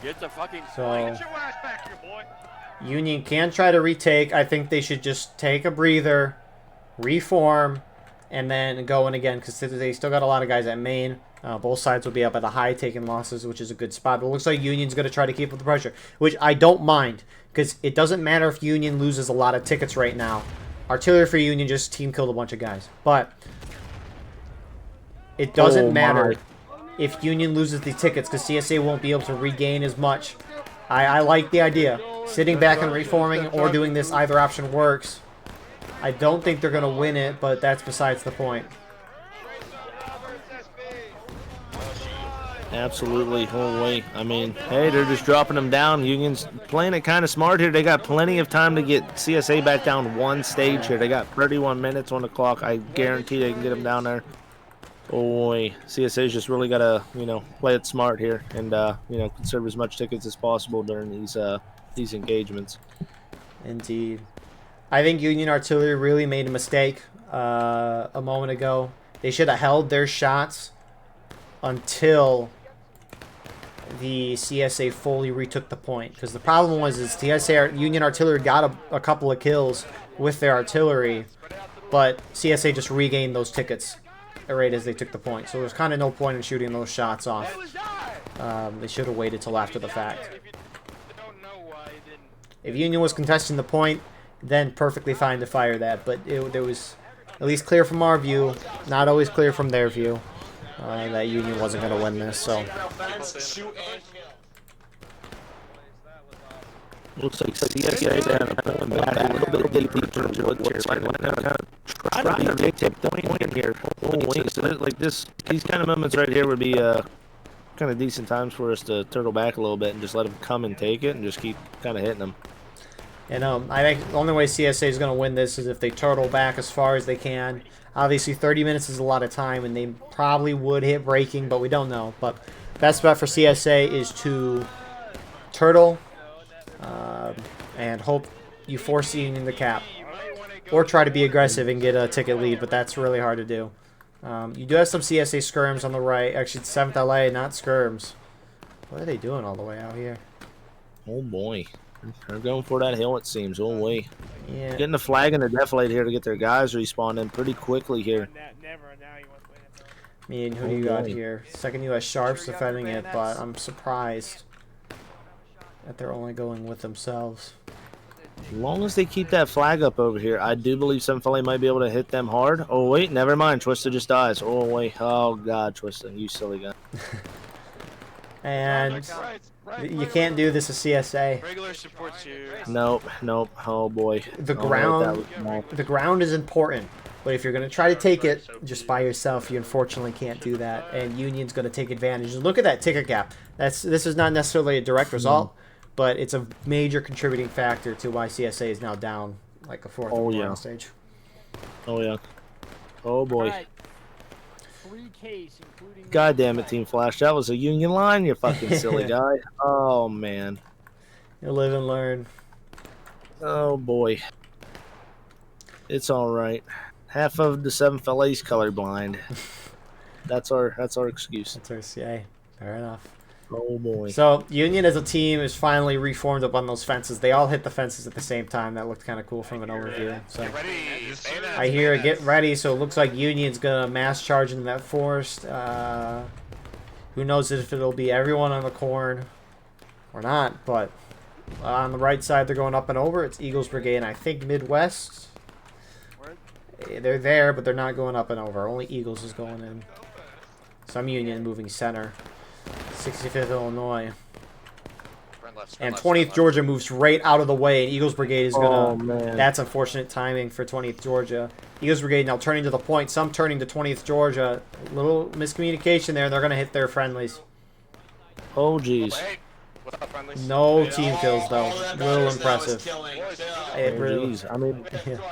S4: Get the fucking
S1: So Union can try to retake. I think they should just take a breather, reform, and then go in again because they still got a lot of guys at Maine. Both sides will be up at the high taking losses, which is a good spot. But it looks like Union's going to try to keep up the pressure, which I don't mind because it doesn't matter if Union loses a lot of tickets right now. Artillery for Union just team killed a bunch of guys. But it doesn't matter if Union loses the tickets because CSA won't be able to regain as much. I like the idea. Sitting back and reforming or doing this, either option works. I don't think they're going to win it, but that's besides the point.
S2: Absolutely. Oh, wait. I mean, hey, they're just dropping them down. Union's playing it kind of smart here. They got plenty of time to get CSA back down one stage here. They got 31 minutes on the clock. I guarantee they can get them down there. Oh, boy. CSA's just really got to, you know, play it smart here and, you know, conserve as much tickets as possible during these engagements.
S1: Indeed. I think Union Artillery really made a mistake a moment ago. They should have held their shots until the CSA fully retook the point, because the problem was is CSA Union Artillery got a couple of kills with their artillery, but CSA just regained those tickets right as they took the point. So there's kind of no point in shooting those shots off. They should have waited till after the fact. If Union was contesting the point, then perfectly fine to fire that, but there was at least clear from our view, not always clear from their view, that Union wasn't going to win this. So
S2: Looks like CSA pulling back a little bit deeper into what they're trying to dictate the point here. Oh, wait, so like these kind of moments right here would be kind of decent times for us to turtle back a little bit and just let them come and take it and just keep kind of hitting them.
S1: And I think the only way CSA is going to win this is if they turtle back as far as they can. Obviously, 30 minutes is a lot of time, and they probably would hit breaking, but we don't know. But best bet for CSA is to turtle and hope you force the Union to cap. Or try to be aggressive and get a ticket lead, but that's really hard to do. You do have some CSA skirms on the right. Actually, it's 7th LA, not skirms. What are they doing all the way out here?
S2: Oh, boy. They're going for that hill, it seems. Oh, wait.
S1: Yeah.
S2: Getting the flag and the defilade here to get their guys respawned in pretty quickly here.
S1: I mean, who do you got here? Second U.S. Sharps defending it, but I'm surprised that they're only going with themselves.
S2: As long as they keep that flag up over here, I do believe 7th LA might be able to hit them hard. Oh, wait, never mind. Twisted just dies. Oh, wait. Oh, God, Twisted, you silly guy.
S1: And you can't do this as CSA.
S4: Regular supports you.
S2: Nope. Oh, boy.
S1: The ground is important, but if you're going to try to take it just by yourself, you unfortunately can't do that, and Union's going to take advantage. Look at that ticket gap. This is not necessarily a direct result, but it's a major contributing factor to why CSA is now down like a fourth round stage.
S2: Oh, yeah. Oh, boy. God damn it, Team Flash. That was a Union line, you fucking silly guy. Oh, man.
S1: You live and learn.
S2: Oh, boy. It's all right. Half of the 7th LA's colorblind. That's our excuse.
S1: That's our CA. Fair enough.
S2: Oh, boy.
S1: So, Union as a team is finally reformed up on those fences. They all hit the fences at the same time. That looked kind of cool from an overview. So,
S3: Get ready.
S1: I hear get ready, so it looks like Union's going to mass charge into that forest. Who knows if it'll be everyone on the corn or not, but on the right side they're going up and over. It's Eagles Brigade, and I think Midwest. They're there, but they're not going up and over. Only Eagles is going in. Some Union moving center. 65th Illinois. And 20th Georgia moves right out of the way, and Eagles Brigade is going to... That's unfortunate timing for 20th Georgia. Eagles Brigade now turning to the point. Some turning to 20th Georgia. A little miscommunication there, and they're going to hit their friendlies.
S2: Oh, jeez.
S1: No team kills, though. A little impressive.
S2: I mean,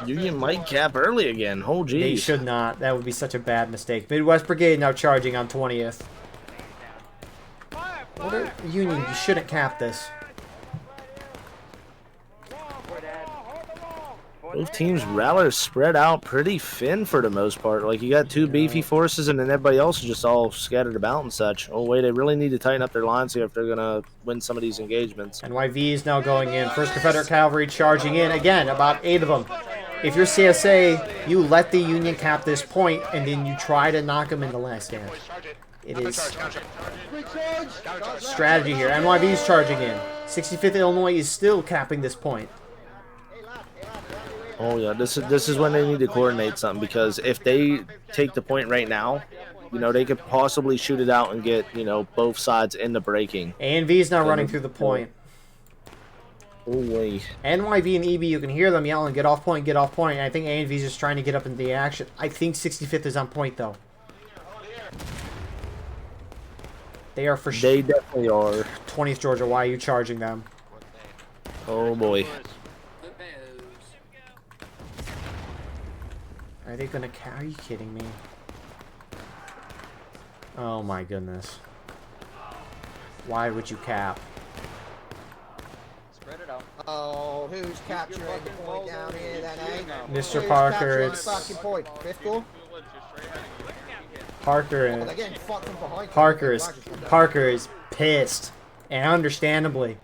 S2: Union might cap early again. Oh, jeez.
S1: They should not. That would be such a bad mistake. Midwest Brigade now charging on 20th. Union, you shouldn't cap this.
S2: Both teams' rallies spread out pretty thin for the most part. Like, you got two beefy forces, and then everybody else is just all scattered about and such. Oh, wait, they really need to tighten up their lines here if they're going to win some of these engagements.
S1: NYV is now going in. 1st Confederate Cavalry charging in. Again, about 8 of them. If you're CSA, you let the Union cap this point, and then you try to knock them in the last stand. It is strategy here. NYV is charging in. 65th Illinois is still capping this point.
S2: Oh, yeah, this is when they need to coordinate something, because if they take the point right now, you know, they could possibly shoot it out and get, you know, both sides in the breaking.
S1: ANV is now running through the point.
S2: Oh, wait.
S1: NYV and EB, you can hear them yelling, get off point, get off point. And I think ANV is just trying to get up into the action. I think 65th is on point, though. They are for
S2: They definitely are.
S1: 20th Georgia. Why are you charging them?
S2: Oh boy.
S1: Are they gonna Are you kidding me? Oh my goodness. Why would you cap?
S5: Spread it out.
S8: Oh, who's capturing the point down here then, eh?
S1: Mr.
S8: Who's
S1: Parker,
S8: capturing
S1: it's
S8: the fucking point? Fifth goal?
S1: Parker
S8: Oh,
S1: and
S8: they're getting fucked from behind.
S1: Parker is pissed, and understandably.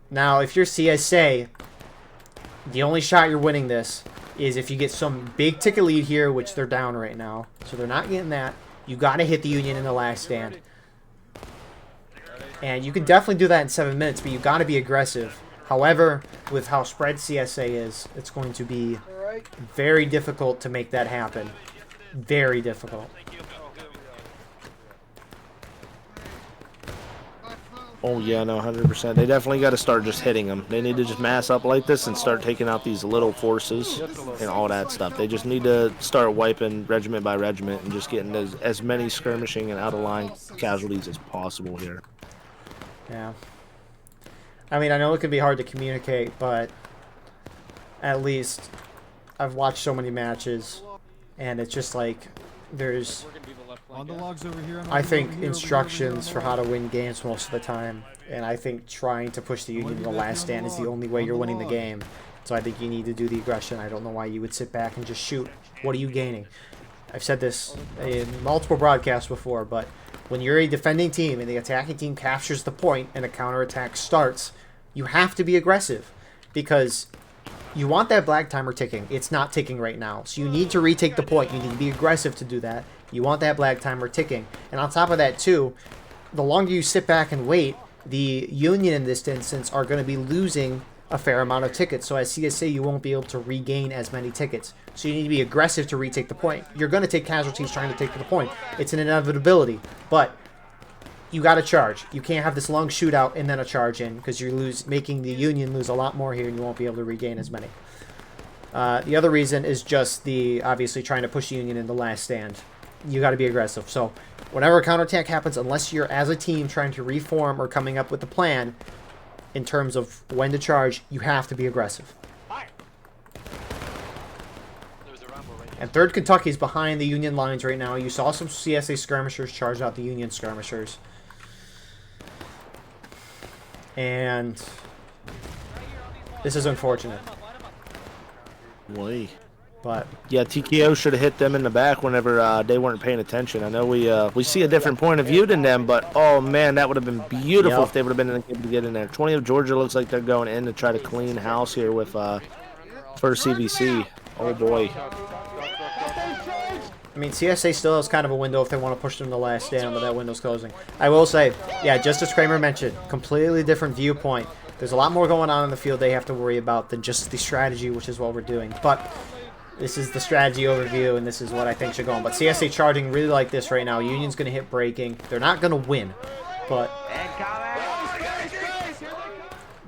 S1: Now, if you're CSA, the only shot you're winning this is if you get some big ticket lead here, which they're down right now, so they're not getting that. You got to hit the Union in the last stand, and you can definitely do that in 7 minutes, but you got to be aggressive. However, with how spread CSA is, it's going to be very difficult to make that happen. Very difficult.
S2: Oh yeah, no, 100%. They definitely got to start just hitting them. They need to just mass up like this and start taking out these little forces and all that stuff. They just need to start wiping regiment by regiment and just getting as many skirmishing and out of line casualties as possible here.
S1: Yeah. I mean, I know it can be hard to communicate, but at least I've watched so many matches, and it's just like there's,
S6: On the logs over here.
S1: I think, instructions for how to win games most of the time, and I think trying to push the Union in the last stand is the only way you're winning the game. So I think you need to do the aggression. I don't know why you would sit back and just shoot. What are you gaining? I've said this in multiple broadcasts before, but when you're a defending team and the attacking team captures the point and a counterattack starts, you have to be aggressive because you want that black timer ticking. It's not ticking right now. So you need to retake the point. You need to be aggressive to do that. You want that black timer ticking. And on top of that, too, the longer you sit back and wait, the Union in this instance are going to be losing a fair amount of tickets. So as CSA, you won't be able to regain as many tickets. So you need to be aggressive to retake the point. You're going to take casualties trying to take the point. It's an inevitability. But you got to charge. You can't have this long shootout and then a charge in because you're making the Union lose a lot more here and you won't be able to regain as many. The other reason is just obviously trying to push the Union in the last stand. You got to be aggressive. So whenever a counterattack happens, unless you're as a team trying to reform or coming up with a plan in terms of when to charge, you have to be aggressive. And 3rd Kentucky's behind the Union lines right now. You saw some CSA skirmishers charge out the Union skirmishers. And this is unfortunate.
S2: Boy.
S1: But
S2: yeah, TKO should have hit them in the back whenever they weren't paying attention. I know we see a different point of view than them, but oh man, that would have been beautiful if they would have been able to get in there. 20 of Georgia looks like they're going in to try to clean house here with first CVC. Oh boy.
S1: I mean, CSA still has kind of a window if they want to push them to the last stand, but that window's closing. I will say, yeah, just as Cramer mentioned, completely different viewpoint. There's a lot more going on in the field they have to worry about than just the strategy, which is what we're doing. But this is the strategy overview, and this is what I think should go on. But CSA charging really like this right now. Union's going to hit breaking. They're not going to win, but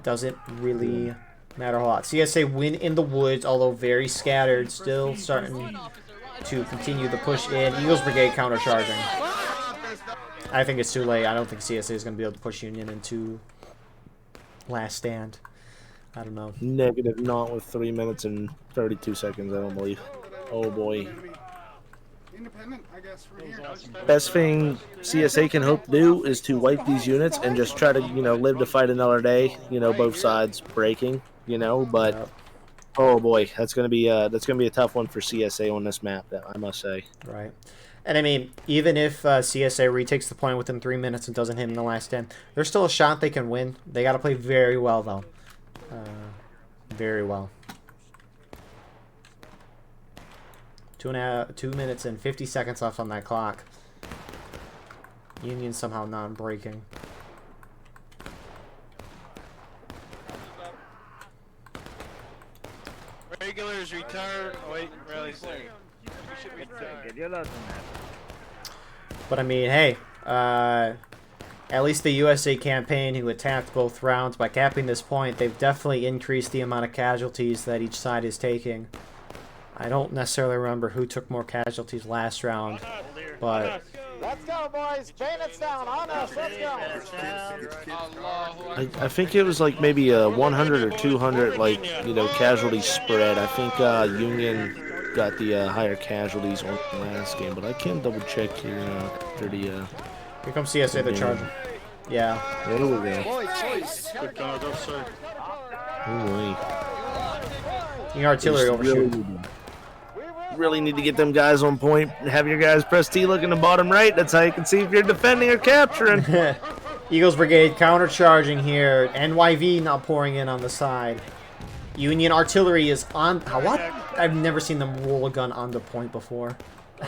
S1: doesn't really matter a lot. CSA win in the woods, although very scattered, still starting to continue the push in. Eagles Brigade counter-charging. I think it's too late. I don't think CSA is going to be able to push Union into last stand. I don't know.
S2: Negative, not with 3 minutes and 32 seconds, I don't believe. Oh boy.
S6: Independent, I guess, from here.
S2: Best thing CSA can hope to do is to wipe these units and just try to, live to fight another day. Both sides breaking, but oh boy, that's gonna be a tough one for CSA on this map, I must say.
S1: Right. And I mean, even if CSA retakes the point within 3 minutes and doesn't hit in the last 10, there's still a shot they can win. They got to play very well, though. Very well. 2 minutes and 50 seconds left on that clock. Union somehow not breaking.
S4: Regulars return. Wait, rally's there.
S1: But I mean, hey, at least the USA campaign, who attacked both rounds by capping this point, they've definitely increased the amount of casualties that each side is taking. I don't necessarily remember who took more casualties last round, but Let's go, boys. Bayonets down on us. Let's go.
S2: I think it was like maybe a 100 or 200, like, you know, casualty spread. I think Union got the higher casualties on the last game, but I can double check here after the.
S1: Here comes CSA, the charger. Yeah.
S2: There we go.
S6: Good dog, up, sir.
S2: Holy.
S1: The artillery overshoot.
S2: Really need to get them guys on point. Have your guys press T, look in the bottom right. That's how you can see if you're defending or capturing.
S1: Eagles Brigade counter-charging here. NYV now pouring in on the side. Union artillery is on. What? I've never seen them roll a gun on the point before.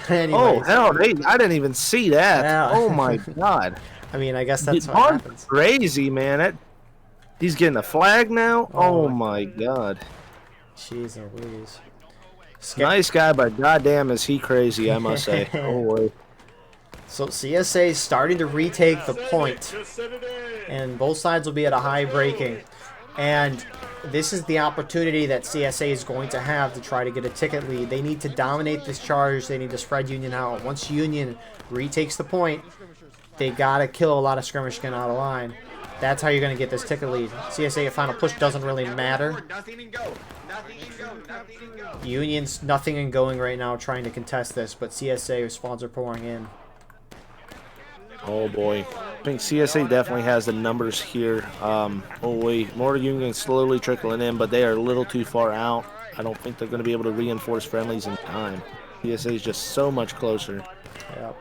S2: Oh, hell, I didn't even see that.
S1: Yeah.
S2: Oh, my God.
S1: I mean, I guess that's what
S2: Bond's
S1: happens.
S2: crazy, man. He's getting a flag now? Oh, my God.
S1: Jeez Louise.
S2: Nice guy, but goddamn is he crazy, I must say. Oh, boy.
S1: So CSA is starting to retake the point, and both sides will be at a high breaking. And this is the opportunity that CSA is going to have to try to get a ticket lead. They need to dominate this charge. They need to spread Union out. Once Union retakes the point, they got to kill a lot of skirmish gun out of line. That's how you're going to get this ticket lead. CSA final push doesn't really matter. Union's nothing and going right now trying to contest this, but CSA spawns are pouring in.
S2: Oh boy. I think CSA definitely has the numbers here. Oh wait, more Union slowly trickling in, but they are a little too far out. I don't think they're going to be able to reinforce friendlies in time. CSA is just so much closer.
S1: Yep.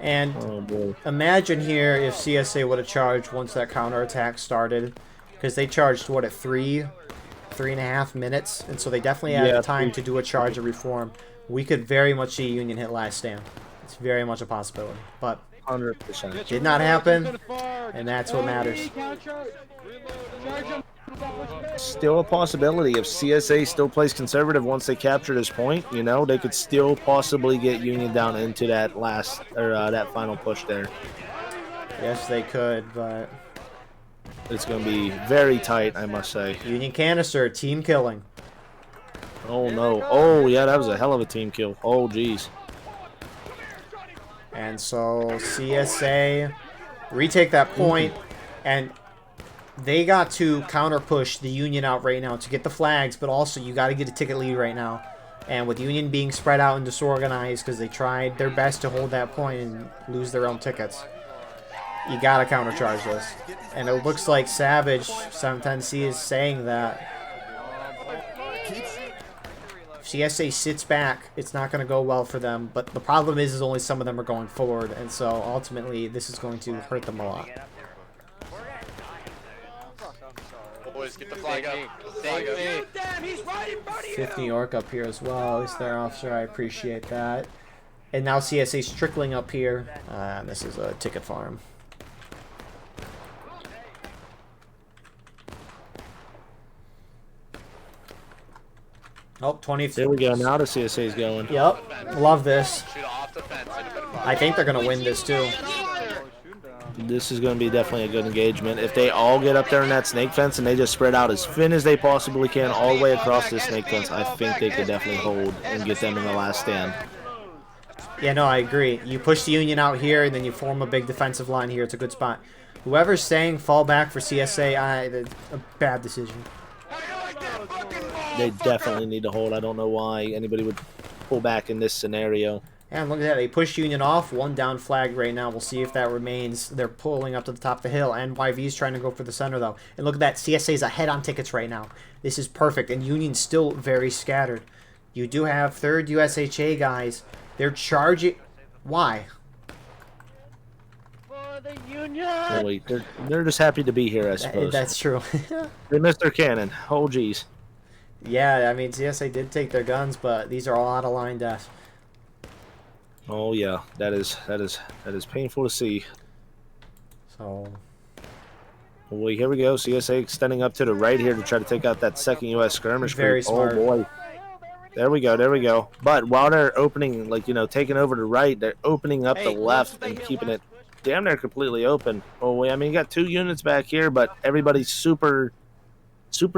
S1: And
S2: oh boy.
S1: Imagine here if CSA would have charged once that counterattack started, because they charged, what, at 3.5 minutes, and so they definitely had time to do a charge of reform. We could very much see Union hit last stand. It's very much a possibility, but
S2: 100%.
S1: Did not happen, and that's what matters.
S2: Still a possibility if CSA still plays conservative once they capture this point. You know, they could still possibly get Union down into that last or that final push there.
S1: Yes, they could, but
S2: it's going to be very tight, I must say.
S1: Union canister, team killing.
S2: Oh no! Oh yeah, that was a hell of a team kill. Oh geez.
S1: And so CSA retake that point, and they got to counter push the Union out right now to get the flags, but also you got to get a ticket lead right now. And with Union being spread out and disorganized because they tried their best to hold that point and lose their own tickets, you got to countercharge this. And it looks like Savage 710C is saying that if CSA sits back, it's not going to go well for them. But the problem is only some of them are going forward, and so ultimately this is going to hurt them a lot.
S3: Boys, get the flag up.
S1: 5th New York up here as well. Is their officer? I appreciate that. And now CSA's trickling up here. And this is a ticket farm. Oh, 20th.
S2: There we go. Now the CSA is going.
S1: Yep. Love this. I think they're going to win this too.
S2: This is going to be definitely a good engagement. If they all get up there in that snake fence and they just spread out as thin as they possibly can all the way across this snake fence, I think they could definitely hold and get them in the last stand.
S1: Yeah, no, I agree. You push the Union out here, and then you form a big defensive line here. It's a good spot. Whoever's saying fall back for CSA, a bad decision.
S2: They definitely need to hold. I don't know why anybody would pull back in this scenario.
S1: And look at that. They push Union off. One down flag right now. We'll see if that remains. They're pulling up to the top of the hill. NYV's trying to go for the center, though. And look at that. CSA's ahead on tickets right now. This is perfect. And Union's still very scattered. You do have 3rd USHA guys. They're charging. Why?
S4: For the Union!
S2: Oh, wait, they're just happy to be here, I suppose.
S1: That's true.
S2: They missed their cannon. Oh, geez.
S1: Yeah, I mean, CSA did take their guns, but these are all out of line deaths.
S2: Oh yeah, that is painful to see.
S1: So,
S2: well, here we go. CSA extending up to the right here to try to take out that 2nd U.S. skirmish group.
S1: Very smart.
S2: Oh boy. There we go. There we go. But while they're opening, like, you know, taking over the right, they're opening up the left and keeping it damn near completely open. Oh wait, I mean, you got 2 units back here, but everybody's super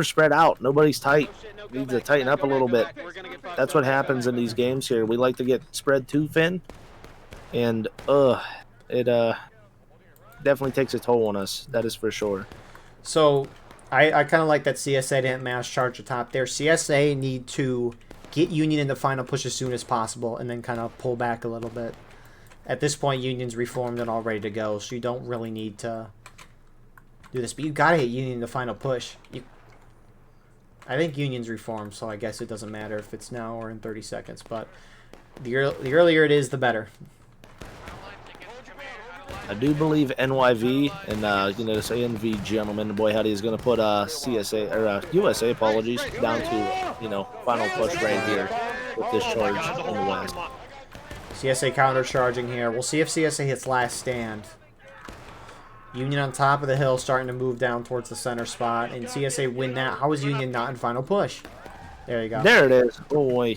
S2: spread out. Nobody's tight. Needs to tighten up a little bit. That's what happens in these games here. We like to get spread too thin, And it definitely takes a toll on us. That is for sure.
S1: So I kind of like that CSA didn't mass charge the top there. CSA need to get Union in the final push as soon as possible and then kind of pull back a little bit. At this point, Union's reformed and all ready to go, so you don't really need to do this. But you got to hit Union in the final push. I think Union's reformed, so I guess it doesn't matter if it's now or in 30 seconds. But the earlier it is, the better.
S2: I do believe NYV and this ANV gentleman, the boy howdy, is going to put CSA or USA apologies down to final push right here with this charge in the west.
S1: CSA counter charging here. We'll see if CSA hits last stand. Union on top of the hill, starting to move down towards the center spot, and CSA win that. How is Union not in final push? There you go.
S2: There it is. Oh boy.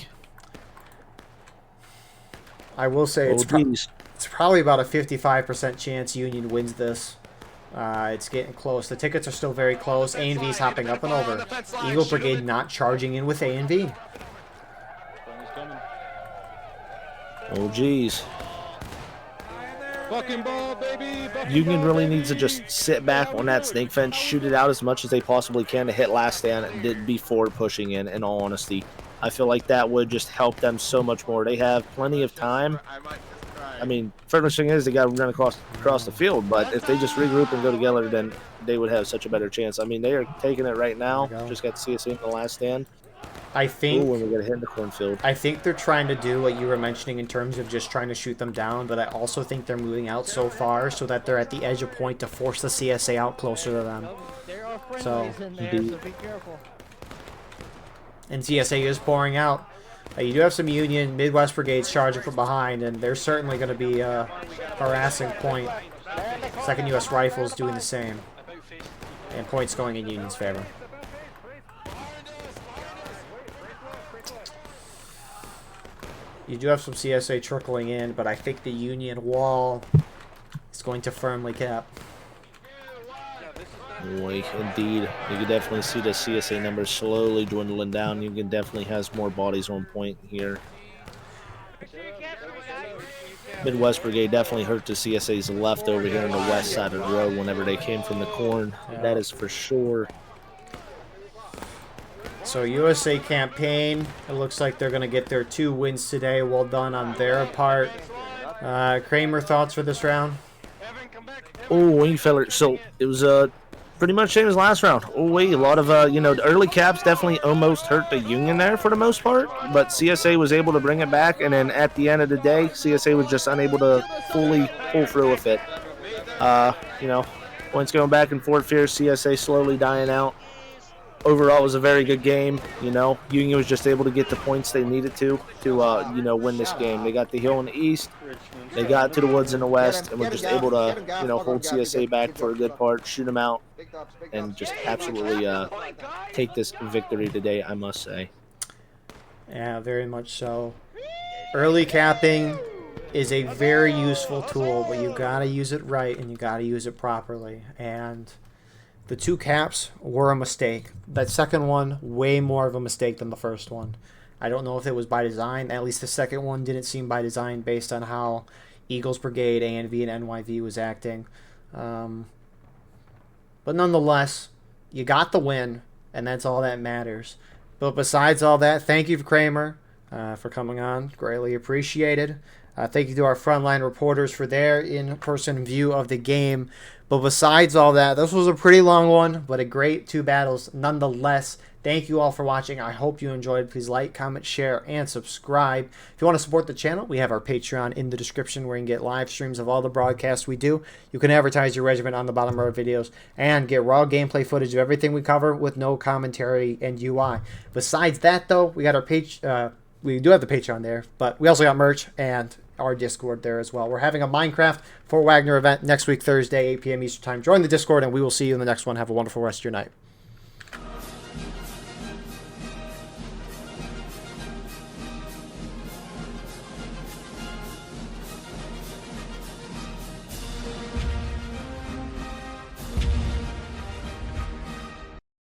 S1: I will say it's probably about a 55% chance Union wins this. It's getting close. The tickets are still very close. A&V's hopping up and over. Eagle Brigade not charging in with A&V.
S2: Oh, geez.
S4: Bucking ball, baby.
S2: Union really needs to just sit back on that snake fence, shoot it out as much as they possibly can to hit last stand before pushing in all honesty. I feel like that would just help them so much more. They have plenty of time. I mean, first thing is they got to run across the field, but if they just regroup and go together, then they would have such a better chance. I mean, they are taking it right now. Just got CSA in the last stand.
S1: I think
S2: when we get hit in the cornfield.
S1: I think they're trying to do what you were mentioning in terms of just trying to shoot them down, but I also think they're moving out so far so that they're at the edge of point to force the CSA out closer to them. So
S6: be careful.
S1: And CSA is pouring out. You do have some Union Midwest Brigades charging from behind, and they're certainly going to be harassing point. 2nd U.S. Rifles doing the same. And points going in Union's favor. You do have some CSA trickling in, but I think the Union wall is going to firmly cap.
S2: Boy, indeed. You can definitely see the CSA numbers slowly dwindling down. Union definitely has more bodies on point here. Midwest Brigade definitely hurt the CSA's left over here on the west side of the road whenever they came from the corn.
S1: Yeah.
S2: That is for sure.
S1: So USA campaign, it looks like they're going to get their 2 wins today. Well done on their part. Cramer, thoughts for this round?
S2: Oh, wait, feller. So it was pretty much same as last round. Oh, wait, a lot of, the early caps definitely almost hurt the Union there for the most part. But CSA was able to bring it back. And then at the end of the day, CSA was just unable to fully pull through with it. Points going back and forth here. CSA slowly dying out. Overall, it was a very good game. Union was just able to get the points they needed to win this game. They got the hill in the east, they got to the woods in the west, and were just able to, hold CSA back for a good part, shoot them out, and just absolutely take this victory today, I must say.
S1: Yeah, very much so. Early capping is a very useful tool, but you gotta use it right and you gotta use it properly. And the 2 caps were a mistake. That second one, way more of a mistake than the first one. I don't know if it was by design. At least the second one didn't seem by design based on how Eagles Brigade, ANV, and NYV was acting. But nonetheless, you got the win, and that's all that matters. But besides all that, thank you, Cramer, for coming on. Greatly appreciated. Thank you to our frontline reporters for their in-person view of the game. But besides all that, this was a pretty long one, but a great 2 battles nonetheless. Thank you all for watching. I hope you enjoyed. Please like, comment, share, and subscribe. If you want to support the channel, we have our Patreon in the description where you can get live streams of all the broadcasts we do. You can advertise your regiment on the bottom of our videos and get raw gameplay footage of everything we cover with no commentary and UI. Besides that, though, we got our we do have the Patreon there, but we also got merch and our Discord there as well. We're having a Minecraft Fort Wagner event next week, Thursday, 8 p.m. Eastern Time. Join the Discord, and we will see you in the next one. Have a wonderful rest of your night.